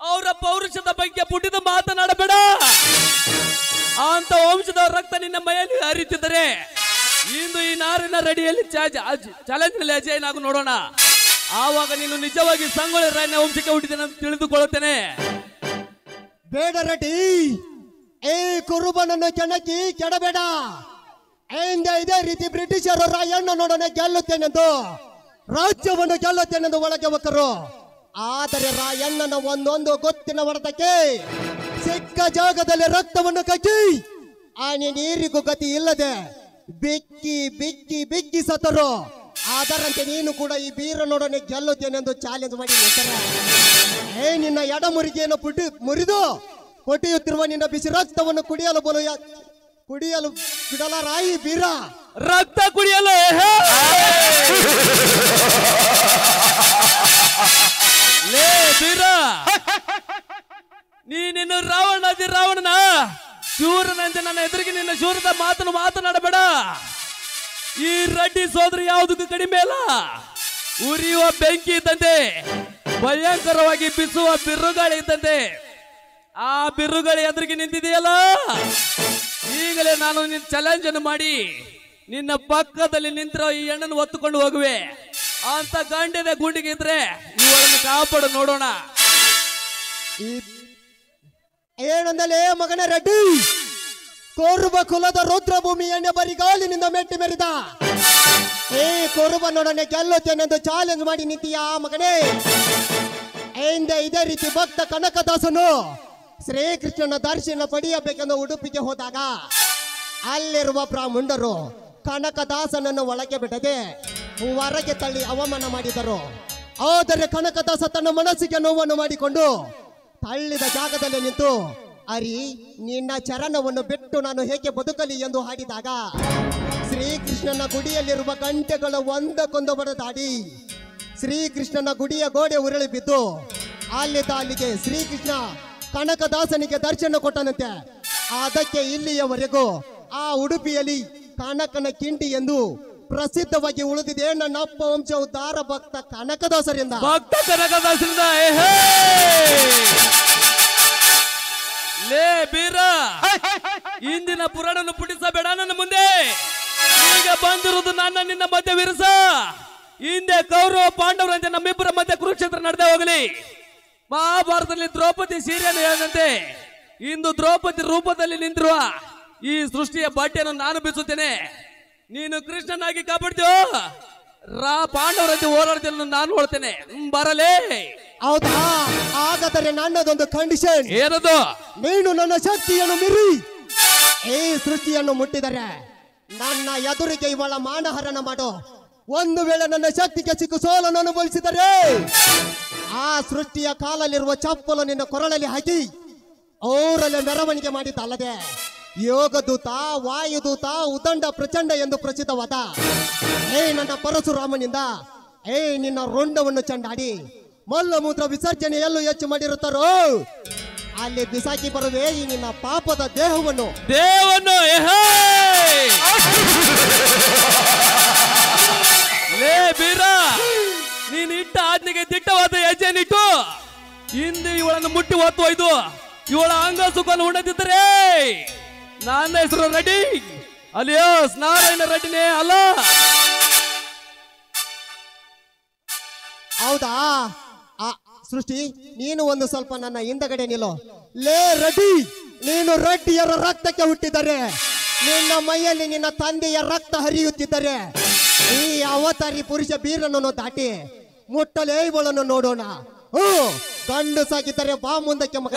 ಅವರ ಪೌರುಷದ ಬಗ್ಗೆ ಪುಟ್ಟಿದ ಮಾತನಾಡಬೇಡ. ಅಂತ ವಂಶದ ರಕ್ತ ನಿನ್ನ ಮೈಯಲ್ಲಿ ಹರಿಯುತ್ತಿದ್ದರೆ ಇಂದು ಈ ನಾರಿನ ರೆಡಿಯಲ್ಲಿ ಚಾಲೆಂಜ್ ನಲ್ಲಿ ಅಜಯ್ ನಾವು ನೋಡೋಣ. ಆವಾಗ ನೀನು ನಿಜವಾಗಿ ಸಂಗೊಳ್ಳಿ ರಾಯಣ್ಣ ವಂಶಕ್ಕೆ ಹುಟ್ಟಿದ್ದೇನೆ ಅಂತ ತಿಳಿದುಕೊಳ್ಳುತ್ತೇನೆ. ಬೇಡ ರೆಡ್ಡಿ, ಏ ಕುರುಬನನ್ನು ಕೆಣಕಿ ಕೆಡಬೇಡ. ಇದೇ ರೀತಿ ಬ್ರಿಟಿಷರು ರಾಯಣ್ಣನೊಡನೆ ಗೆಲ್ಲುತ್ತೇನೆಂದು ರಾಜ್ಯವನ್ನು ಗೆಲ್ಲುತ್ತೇನೆಂದು ಒಳಗೆ ಒಕ್ಕರು. ಆದರೆ ರಾಯಣ್ಣನ ಒಂದೊಂದು ಗೊತ್ತಿನ ಹೊಡೆತಕ್ಕೆ ಸಿಕ್ಕ ಜಾಗದಲ್ಲಿ ರಕ್ತವನ್ನು ಕಕ್ಕಿ ಆನೆ ನೀರಿಗೂ ಗತಿ ಇಲ್ಲದೆ ಬಿಕ್ಕಿ ಬಿಕ್ಕಿ ಬಿಕ್ಕಿ ಸತ್ತರು. ಅದರಂತೆ ನೀನು ಕೂಡ ಈ ಬೀರನೊಡನೆ ಗೆಲ್ಲುತ್ತೇನೆಂದು ಚಾಲೆಂಜ್ ಮಾಡಿ ನಿಂತರೆ ನಿನ್ನ ಎಡಮುರಿಗೆಯನ್ನು ಮುರಿದು ಕೊಟ್ಟಿಯುತ್ತಿರುವ ನಿನ್ನ ಬಿಸಿ ರಕ್ತವನ್ನು ಕುಡಿಯಲು ಬಿಡಲಾರಾಯಿ ಬೀರ. ರಕ್ತ ಕುಡಿಯಲು ಲೇ ಬೀರ, ನೀನಿನ್ನು ರಾವಣನ ಶೂರನಂತೆ ನನ್ನ ಎದುರಿಗೆ ನಿನ್ನ ಶೂರದ ಮಾತನ್ನು ಮಾತನಾಡಬೇಡ. ಈ ರೆಡ್ಡಿ ಸೋದರಿ ಯಾವುದಕ್ಕೂ ಕಡಿಮೆ ಅಲ್ಲ. ಉರಿಯುವ ಬೆಂಕಿ ಇದ್ದಂತೆ, ಭಯಂಕರವಾಗಿ ಬಿಸುವ ಬಿರುಗಾಳಿ ಇದ್ದಂತೆ. ಆ ಬಿರುಗಾಳಿ ಎದುರಿಗೆ ನಿಂತಿದೆಯಲ್ಲ, ಈಗಲೇ ನಾನು ನಿನ್ನ ಚಾಲೆಂಜ್ ಅನ್ನು ಮಾಡಿ ನಿನ್ನ ಪಕ್ಕದಲ್ಲಿ ನಿಂತಿರೋ ಈ ಹೆಣ್ಣನ್ನು ಒತ್ತುಕೊಂಡು ಹೋಗುವೆ. ಅಂತ ಗಂಡಿನ ಗುಂಡಿಗೆ ಇದ್ರೆ ಇವಳನ್ನು ಕಾಪಾಡು ನೋಡೋಣ. ಏನಂದಲೇ ಮಗನ ರೆಡ್ಡಿ, ಕೋರುಬ ಕುಲದ ರುದ್ರಭೂಮಿಯನ್ನೇ ಬರಿಗಾಲಿನಿಂದ ಮೆಟ್ಟಿ ಮೆರಿದ ಕೋರುಬನೊಡನೆ ಗೆಲ್ಲುತ್ತೇನೆಂದು ಚಾಲೆಂಜ್ ಮಾಡಿ ನಿಂತಿಯ ಮಗನೇ. ಇದೇ ರೀತಿ ಭಕ್ತ ಕನಕದಾಸನು ಶ್ರೀಕೃಷ್ಣನ ದರ್ಶನ ಪಡೆಯಬೇಕೆಂದು ಉಡುಪಿಗೆ ಹೋದಾಗ ಅಲ್ಲಿರುವ ಬ್ರಾಹ್ಮಣರು ಕನಕದಾಸನನ್ನು ಒಳಗೆ ಬಿಡದೆ ಹೊರಗೆ ತಳ್ಳಿ ಅವಮಾನ ಮಾಡಿದರು. ಆದರೆ ಕನಕದಾಸ ತನ್ನ ಮನಸ್ಸಿಗೆ ನೋವನ್ನು ಮಾಡಿಕೊಂಡು ತಳ್ಳಿದ ಜಾಗದಲ್ಲಿ ನಿಂತು ಅರಿ ನಿನ್ನ ಚರಣವನ್ನು ಬಿಟ್ಟು ನಾನು ಹೇಗೆ ಬದುಕಲಿ ಎಂದು ಹಾಡಿದಾಗ ಶ್ರೀಕೃಷ್ಣನ ಗುಡಿಯಲ್ಲಿರುವ ಗಂಟೆಗಳು ಒಂದಕ್ಕೊಂದು ಬಡದಾಡಿ ಶ್ರೀಕೃಷ್ಣನ ಗುಡಿಯ ಗೋಡೆ ಉರುಳಿ ಬಿದ್ದು ಅಲ್ಲಿಗೆ ಶ್ರೀಕೃಷ್ಣ ಕನಕದಾಸನಿಗೆ ದರ್ಶನ ಕೊಟ್ಟನಂತೆ. ಅದಕ್ಕೆ ಇಲ್ಲಿಯವರೆಗೂ ಆ ಉಡುಪಿಯಲ್ಲಿ ಕನಕನ ಕಿಂಡಿ ಎಂದು ಪ್ರಸಿದ್ಧವಾಗಿ ಉಳಿದಿದೆ ನನ್ನ ಅಪ್ಪ ವಂಶ ಉದ್ಧಾರ ಭಕ್ತ ಕನಕದಾಸರಿಂದ. ಲೇ ಬೀರ, ಇಂದಿನ ಪುರಾಣವನ್ನು ಪುಟಿಸಬೇಡ ನನ್ನ ಮುಂದೆ. ಈಗ ಬಂದಿರುವುದು ನನ್ನ ನಿನ್ನ ಮಧ್ಯೆ ವಿರಸ. ಹಿಂದೆ ಕೌರವ ಪಾಂಡವರಂತೆ ನಮ್ಮಿಬ್ಬರ ಮಧ್ಯೆ ಕುರುಕ್ಷೇತ್ರ ನಡೆದೇ ಹೋಗಲಿ. ಮಹಾಭಾರತದಲ್ಲಿ ದ್ರೌಪದಿ ಸೀರೆಯನ್ನು ಹೇಳಿದಂತೆ ಇಂದು ದ್ರೌಪದಿ ರೂಪದಲ್ಲಿ ನಿಂತಿರುವ ಈ ಸೃಷ್ಟಿಯ ಬಟ್ಟೆಯನ್ನು ನಾನು ಬೀಸುತ್ತೇನೆ. ನೀನು ಕೃಷ್ಣನಾಗಿ ಕಾಪಾಡ್ತೀಯೋ ಪಾಂಡವರಂತೆ ಹೋರಾಡ್ತೀನಿ ನಾನು ನೋಡ್ತೇನೆ. ಬರಲೇ. ಹೌದಾ? ಹಾಗಾದರೆ ನನ್ನದೊಂದು ಕಂಡೀಷನ್. ಏನದು? ನೀನು ನನ್ನ ಶಕ್ತಿಯನ್ನು ಮೀರಿ ಈ ಸೃಷ್ಟಿಯನ್ನು ಮುಟ್ಟಿದರೆ ನನ್ನ ಎದುರಿಗೆ ಇವಳ ಮಾನಹರಣ ಮಾಡು. ಒಂದು ವೇಳೆ ನನ್ನ ಶಕ್ತಿಗೆ ಸಿಕ್ಕು ಸೋಲನ್ನು ಅನುಭವಿಸಿದರೆ ಆ ಸೃಷ್ಟಿಯ ಕಾಲಲ್ಲಿರುವ ಚಪ್ಪಲು ನಿನ್ನ ಕೊರಳಲ್ಲಿ ಹಾಕಿ ಅವರಲ್ಲಿ ಮೆರವಣಿಗೆ ಮಾಡಿದ್ದಲ್ಲದೆ ಯೋಗದೂತ, ವಾಯುದೂತ, ಉದಂಡ ಪ್ರಚಂಡ ಎಂದು ಪ್ರಸಿದ್ಧವಾದ ನನ್ನ ಪರಶುರಾಮನಿಂದ ನಿನ್ನ ರುಂಡವನ್ನು ಚಂಡಾಡಿ ಮಲ್ಲಮೂತ್ರ ವಿಸರ್ಜನೆಯಲ್ಲೂ ಹೆಚ್ಚು ಮಾಡಿರುತ್ತಾರೋ ಅಲ್ಲಿ ಬಿಸಾಕಿ ಬರುವೆ ಈ ನಿನ್ನ ಪಾಪದ ದೇಹವನ್ನು. ಲೇ ಬೀರ, ನೀನು ಇಟ್ಟ ಆಜ್ಞೆಗೆ ದಿಟ್ಟವಾದ ಹೆಜ್ಜೆನಿಟ್ಟು ಹಿಂದೆ ಇವಳನ್ನು ಮುಟ್ಟಿ ಒತ್ತು ಒಯ್ದು ಇವಳ ಅಂಗ ಸುಖವನ್ನು ಉಣ್ಣದಿದ್ದರೆ ನನ್ನ ಹೆಸರು ರೆಡ್ಡಿ ಅಲಿಯಾಸ್ ನಾರಾಯಣ ರೆಡ್ಡಿನೇ ಅಲ್ಲ. ಹೌದಾ? ಸೃಷ್ಟಿ, ನೀನು ಒಂದು ಸ್ವಲ್ಪ ನನ್ನ ಹಿಂದಗಡೆ ನಿಲ್ಲೋ. ಲೇ ರೆಡ್ಡಿ, ನೀನು ರೆಡ್ಡಿಯರ ರಕ್ತಕ್ಕೆ ಹುಟ್ಟಿದರೆ ನಿನ್ನ ಮೈಯಲ್ಲಿ ನಿನ್ನ ತಂದೆಯ ರಕ್ತ ಹರಿಯುತ್ತಿದ್ದರೆ ಈ ಅವತಾರಿ ಪುರುಷ ಬೀರನನ್ನು ದಾಟಿ ಮುಟ್ಟಲೇ ಇವಳನ್ನು ನೋಡೋಣ. ಗಂಡಸಾಗಿದ್ದರೆ ಬಾ ಮುಂದಕ್ಕೆ ಮಗ.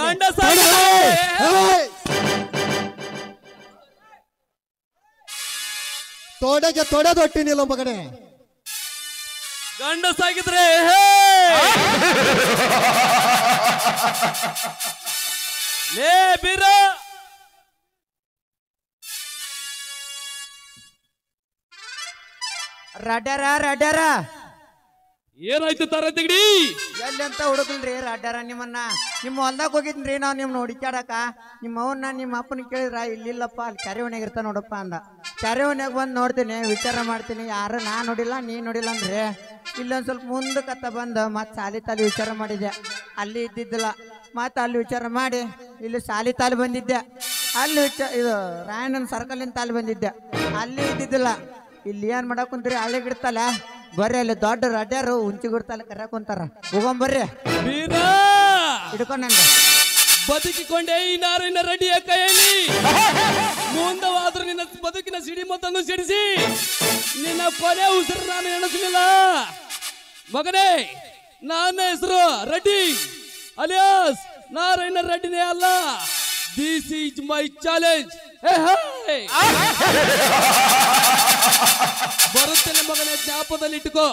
ತೊಡೆಗೆ ತೊಡೆದೊಟ್ಟಿನಿಲ್ಲ ಮಗನೇ. ಗಂಡಸಾಗಿದ್ರೆ ಲೇ ಬೀರ ರಡ್ಯಾರ ಏನಾಯ್ತು ತರ ತಿಗಡಿ? ಎಲ್ಲಿ ಅಂತ ಹುಡುಗಲ್ರಿ ರಡ್ಯಾರ ನಿಮ್ಮನ್ನ. ನಿಮ್ಮ ಹೊಲ್ದಾಗ ಹೋಗಿದ್ರಿ ನಾವು ನಿಮ್ನ ಹುಡುಕ್ಯಾಡಕ. ನಿಮ್ಮ ಅವನ್ನ ನಿಮ್ಮ ಅಪ್ಪನ ಕೇಳಿದ್ರ ಇಲ್ಲಿಲ್ಲಪ್ಪ ಅಲ್ಲಿ ಕೆರೆ ಹೊಣ್ಯಾಗ ಇರ್ತಾನ ನೋಡಪ್ಪ ಅಂದ. ಕೆರೆ ಹೊಣ್ಯಾಗ ಬಂದು ನೋಡ್ತೀನಿ, ವಿಚಾರ ಮಾಡ್ತೀನಿ, ಯಾರು ನಾ ನೋಡಿಲ್ಲ ನೀ ನೋಡಿಲ್ಲ ಅಂದ್ರೆ ಇಲ್ಲೊಂದು ಸ್ವಲ್ಪ ಮುಂದಕ್ಕತ್ತ ಬಂದು ಮತ್ತೆ ಸಾಲಿ ತಾಲಿ ವಿಚಾರ ಮಾಡಿದ್ದೆ. ಅಲ್ಲಿ ಇದ್ದಿದ್ದಿಲ್ಲ, ಮತ್ತೆ ಅಲ್ಲಿ ವಿಚಾರ ಮಾಡಿ ಇಲ್ಲಿ ಸಾಲಿ ತಾಲಿ ಬಂದಿದ್ದೆ. ಅಲ್ಲಿ ಇದು ರಾಯಣ್ಣನ ಸರ್ಕಲಿನ ತಾಲಿ ಬಂದಿದ್ದೆ, ಅಲ್ಲಿ ಇದ್ದಿದ್ದಿಲ್ಲ. ಇಲ್ಲಿ ಏನ್ ಮಾಡಕ್ ಕುಂತೀರಿ? ಹಳ್ಳಿ ಗಿಡ್ತಲ್ಲ ಬರ್ರಿ, ಅಲ್ಲಿ ದೊಡ್ಡ ರಡ್ಯಾರು ಉಂಚಿ ಗಿಡ್ತಲ್ಲ ಕರ್ಯಾಕ್ ಕುಂತಾರ. ಹೋಗಂಬರ್ರಿ ಹಿಡ್ಕೊಂಡ್ ಬದುಕಿಕೊಂಡೆ ಈ ನಾರಿನ ರೆಡ್ಡಿಯ ಕೈಯಲ್ಲಿ ಮುಂದವಾದ್ರೂ ನಿನ್ನ ಬದುಕಿನ ಸಿಡಿ ಮೊತ್ತನ್ನು ಸಿಡಿಸಿ ನಿನ್ನ ಕೊನೆ ಉಸಿರು ನಾನು ಎಣಿಸಲಿಲ್ಲ ಮಗನೇ. ನನ್ನ ಹೆಸರು ರೆಡ್ಡಿ ಅಲಿಯಾಸ್ ನಾರಾಯಣ ರೆಡ್ಡಿನೇ ಅಲ್ಲ. This is my challenge. ಬರುತ್ತೇನೆ ಮಗನೇ, ಜ್ಞಾಪದಲ್ಲಿ ಇಟ್ಟುಕೋ.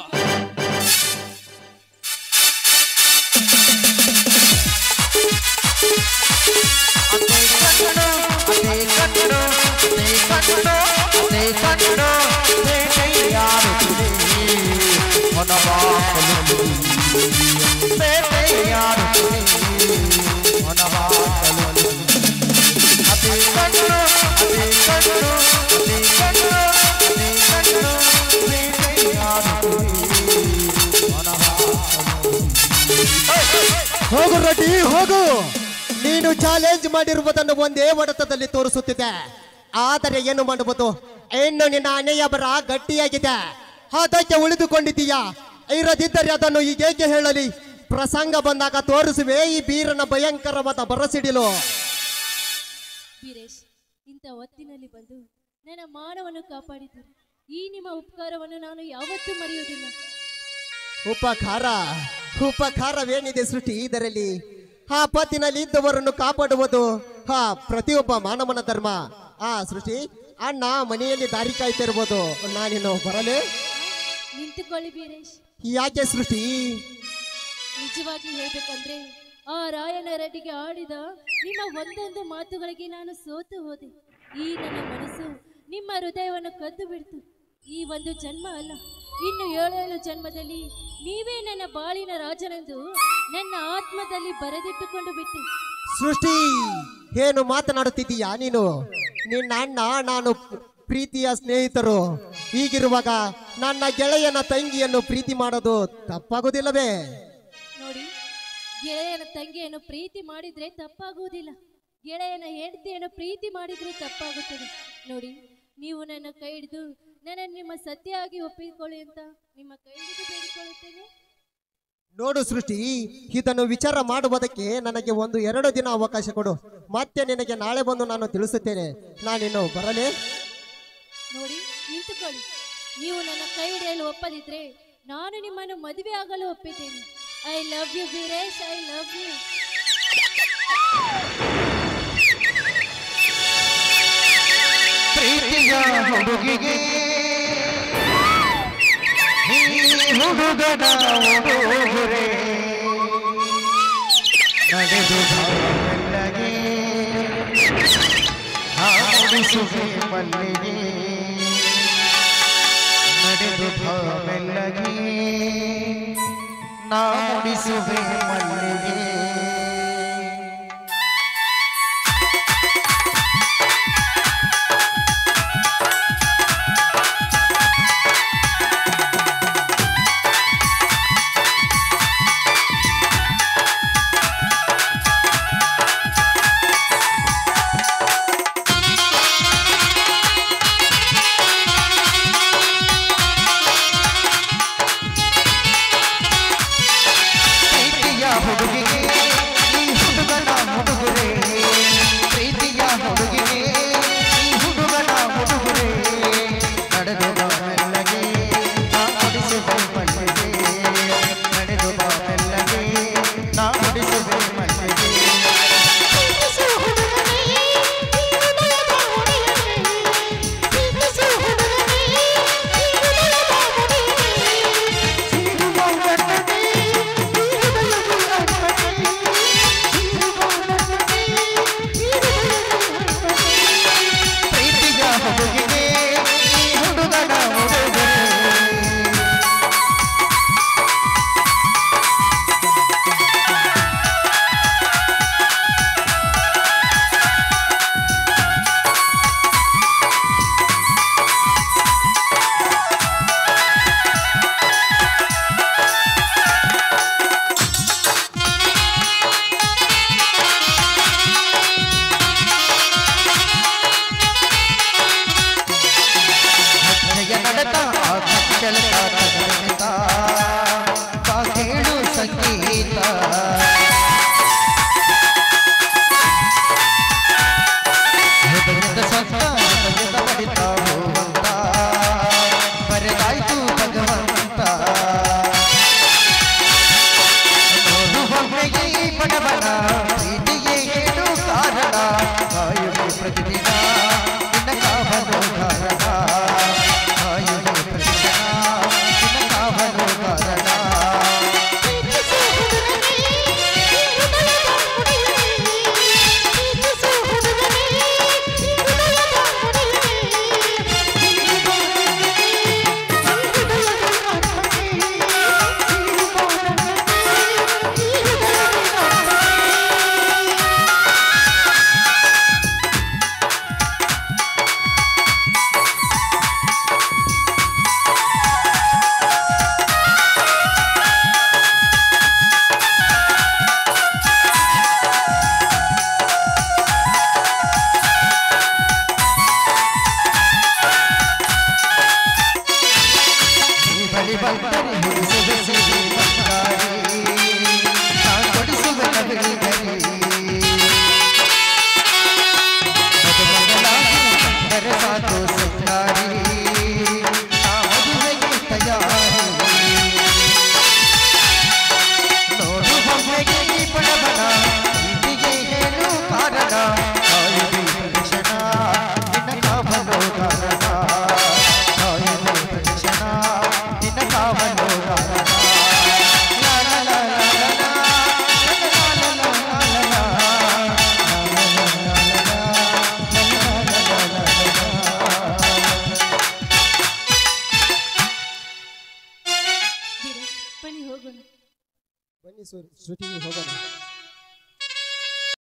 ಹೋಗು ರೆಡ್ಡಿ ಹೋಗು. ನೀನು ಚಾಲೆಂಜ್ ಮಾಡಿರುವುದನ್ನು ಒಂದೇ ಹೊಡೆತದಲ್ಲಿ ತೋರಿಸುತ್ತಿದೆ. ಆದರೆ ಏನು ಮಾಡಬಹುದು? ಇನ್ನು ನಿನ್ನ ಹಣೆಯ ಬರ ಗಟ್ಟಿಯಾಗಿದೆ, ಅದಕ್ಕೆ ಉಳಿದುಕೊಂಡಿದ್ದೀಯಾ? ಇರದಿದ್ದರೆ ಅದನ್ನು ಈಗೇಕೆ ಹೇಳಲಿ? ಪ್ರಸಂಗ ಬಂದಾಗ ತೋರಿಸುವೆ ಈ ಬೀರನ ಭಯಂಕರವಾದ ಬರಸಿಡಿಲು. ವೀರೇಶ್, ಇಂಥ ಹೊತ್ತಿನಲ್ಲಿ ಬಂದು ನನ್ನ ಮಾನವನ್ನು ಕಾಪಾಡಿದ್ದೀರಿ. ಈ ನಿಮ್ಮ ಉಪಕಾರವನ್ನು ನಾನು ಯಾವತ್ತೂ ಮರೆಯುವುದಿಲ್ಲ. ಉಪಕಾರವೇನಿದೆ ಸೃಷ್ಟಿ ಇದರಲ್ಲಿ? ಆ ಪತ್ತಿನಲ್ಲಿ ಇದ್ದವರನ್ನು ಕಾಪಾಡುವುದು ಪ್ರತಿಯೊಬ್ಬ ಮಾನವನ ಧರ್ಮ. ಸೃಷ್ಟಿ, ಅಣ್ಣ ಮನೆಯಲ್ಲಿ ದಾರಿ ಕಾಯ್ತಿರ್ಬೋದು, ನಾನಿನ್ನು ಬರಲೇ? ನಿಂತುಕೊಳ್ಳಿ ವೀರೇಶ್. ಯಾಕೆ ಸೃಷ್ಟಿ? ನಿಜವಾಗಿ ಹೇಳ್ಬೇಕಂದ್ರೆ ಆ ರಾಯಣ್ಣ ರೆಡ್ಡಿಗೆ ಆಡಿದ ನಿಮ್ಮ ಒಂದೊಂದು ಮಾತುಗಳಿಗೆ ನಾನು ಸೋತು ಹೋದೆ. ಈ ನನ್ನ ಮನಸ್ಸು ನಿಮ್ಮ ಹೃದಯವನ್ನು ಕದ್ದು ಬಿಡ್ತು. ಈ ಒಂದು ಜನ್ಮ ಅಲ್ಲ, ಇನ್ನು 7 ಜನ್ಮದಲ್ಲಿ ನೀವೇ ನನ್ನ ಬಾಳಿನ ರಾಜನೆಂದು ನನ್ನ ಆತ್ಮದಲ್ಲಿ ಬರೆದಿಟ್ಟುಕೊಂಡು ಬಿಟ್ಟೆ. ಸೃಷ್ಟಿ, ಏನು ಮಾತನಾಡುತ್ತಿದ್ದೀಯಾ ನೀನು? ನಿನ್ನ ಅಣ್ಣ ನಾನು ಪ್ರೀತಿಯ ಸ್ನೇಹಿತರು. ಹೀಗಿರುವಾಗ ನನ್ನ ಗೆಳೆಯನ ತಂಗಿಯನ್ನು ಪ್ರೀತಿ ಮಾಡೋದು ತಪ್ಪಾಗುವುದಿಲ್ಲವೇ? ನೋಡಿ, ಗೆಳೆಯನ ತಂಗಿಯನ್ನು ಪ್ರೀತಿ ಮಾಡಿದ್ರೆ ತಪ್ಪಾಗುವುದಿಲ್ಲ, ಗೆಳೆಯನ ಹೆಂಡತಿಯನ್ನು ಪ್ರೀತಿ ಮಾಡಿದ್ರೆ ತಪ್ಪಾಗುತ್ತದೆ. ನೋಡಿ, ನೀವು ನನ್ನ ಕೈ ಹಿಡಿದು ನನ್ನ ನಿಮ್ಮ ಸತ್ಯವಾಗಿ ಒಪ್ಪಿಕೊಳ್ಳಿ ಅಂತ ನಿಮ್ಮ ಕೈ ಹಿಡಿದು ಬೇಡಿಕೊಳ್ಳುತ್ತೇನೆ. ನೋಡು ಸೃಷ್ಟಿ, ಇದನ್ನು ವಿಚಾರ ಮಾಡುವುದಕ್ಕೆ ನನಗೆ 1-2 ದಿನ ಅವಕಾಶ ಕೊಡು. ಮತ್ತೆ ನಿನಗೆ ನಾಳೆ ಬಂದು ನಾನು ತಿಳಿಸುತ್ತೇನೆ. ನಾನಿನ್ನು ಬರಲೇ? ನೋಡಿ, ನಿಂತುಕೊಳ್ಳಿ. ನೀವು ನನ್ನ ಕೈ ಹಿಡಿಯಲು ಒಪ್ಪದಿದ್ರೆ ನಾನು ನಿಮ್ಮನ್ನು ಮದುವೆ ಆಗಲು ಒಪ್ಪಿದ್ದೇನೆ. I love you Veeresh, I love you. ಪ್ರೀತಿಯ ಹುಡುಗಿಗೆ ಹುಡುಗನ ಉಡುಗೊರೆ ನಡೆದು ಮೆಲ್ಲಗೆ ಹಾಡಿಸುವೆ ಮಲ್ಲಿಗೆ, ನಡೆದು ಮೆಲ್ಲಗೆ ನಾ ಮುಡಿಸುವೆ ಮಲ್ಲಿಗೆ. ಹುಡುಗಿಗೆ ಕೆಳಕ ತಗರಮಿತ ಬಾ ಕೇಳು ಸಂಗೀತ ಹೃದಯದ ಸ್ವಂತ ಹೃದಯದ ಬಡಿತ ಹೋವಂತ ಬರೆದಾಯ್ತು ಭಗವಂತ ನೋಡು ಒಮ್ಮೆಗೆ ಈ ಬಡವನ ಪ್ರೀತಿಗೆ ಏನು ಕಾರಣ ಕಾಯುವೆ ಪ್ರತಿದಿನ ನಿನ್ನ ಕಾವಲು ಕಾರಣ ಕಾಯುವೆ ಪ್ರತಿದಿನ ನಿನ್ನ ಕಾವಲು ಕಾರಣ ಬನ್ನಿ ಹೋಗೋಣ. ಬನ್ನಿ ಶ್ರುತಿ ಹೋಗೋಣ.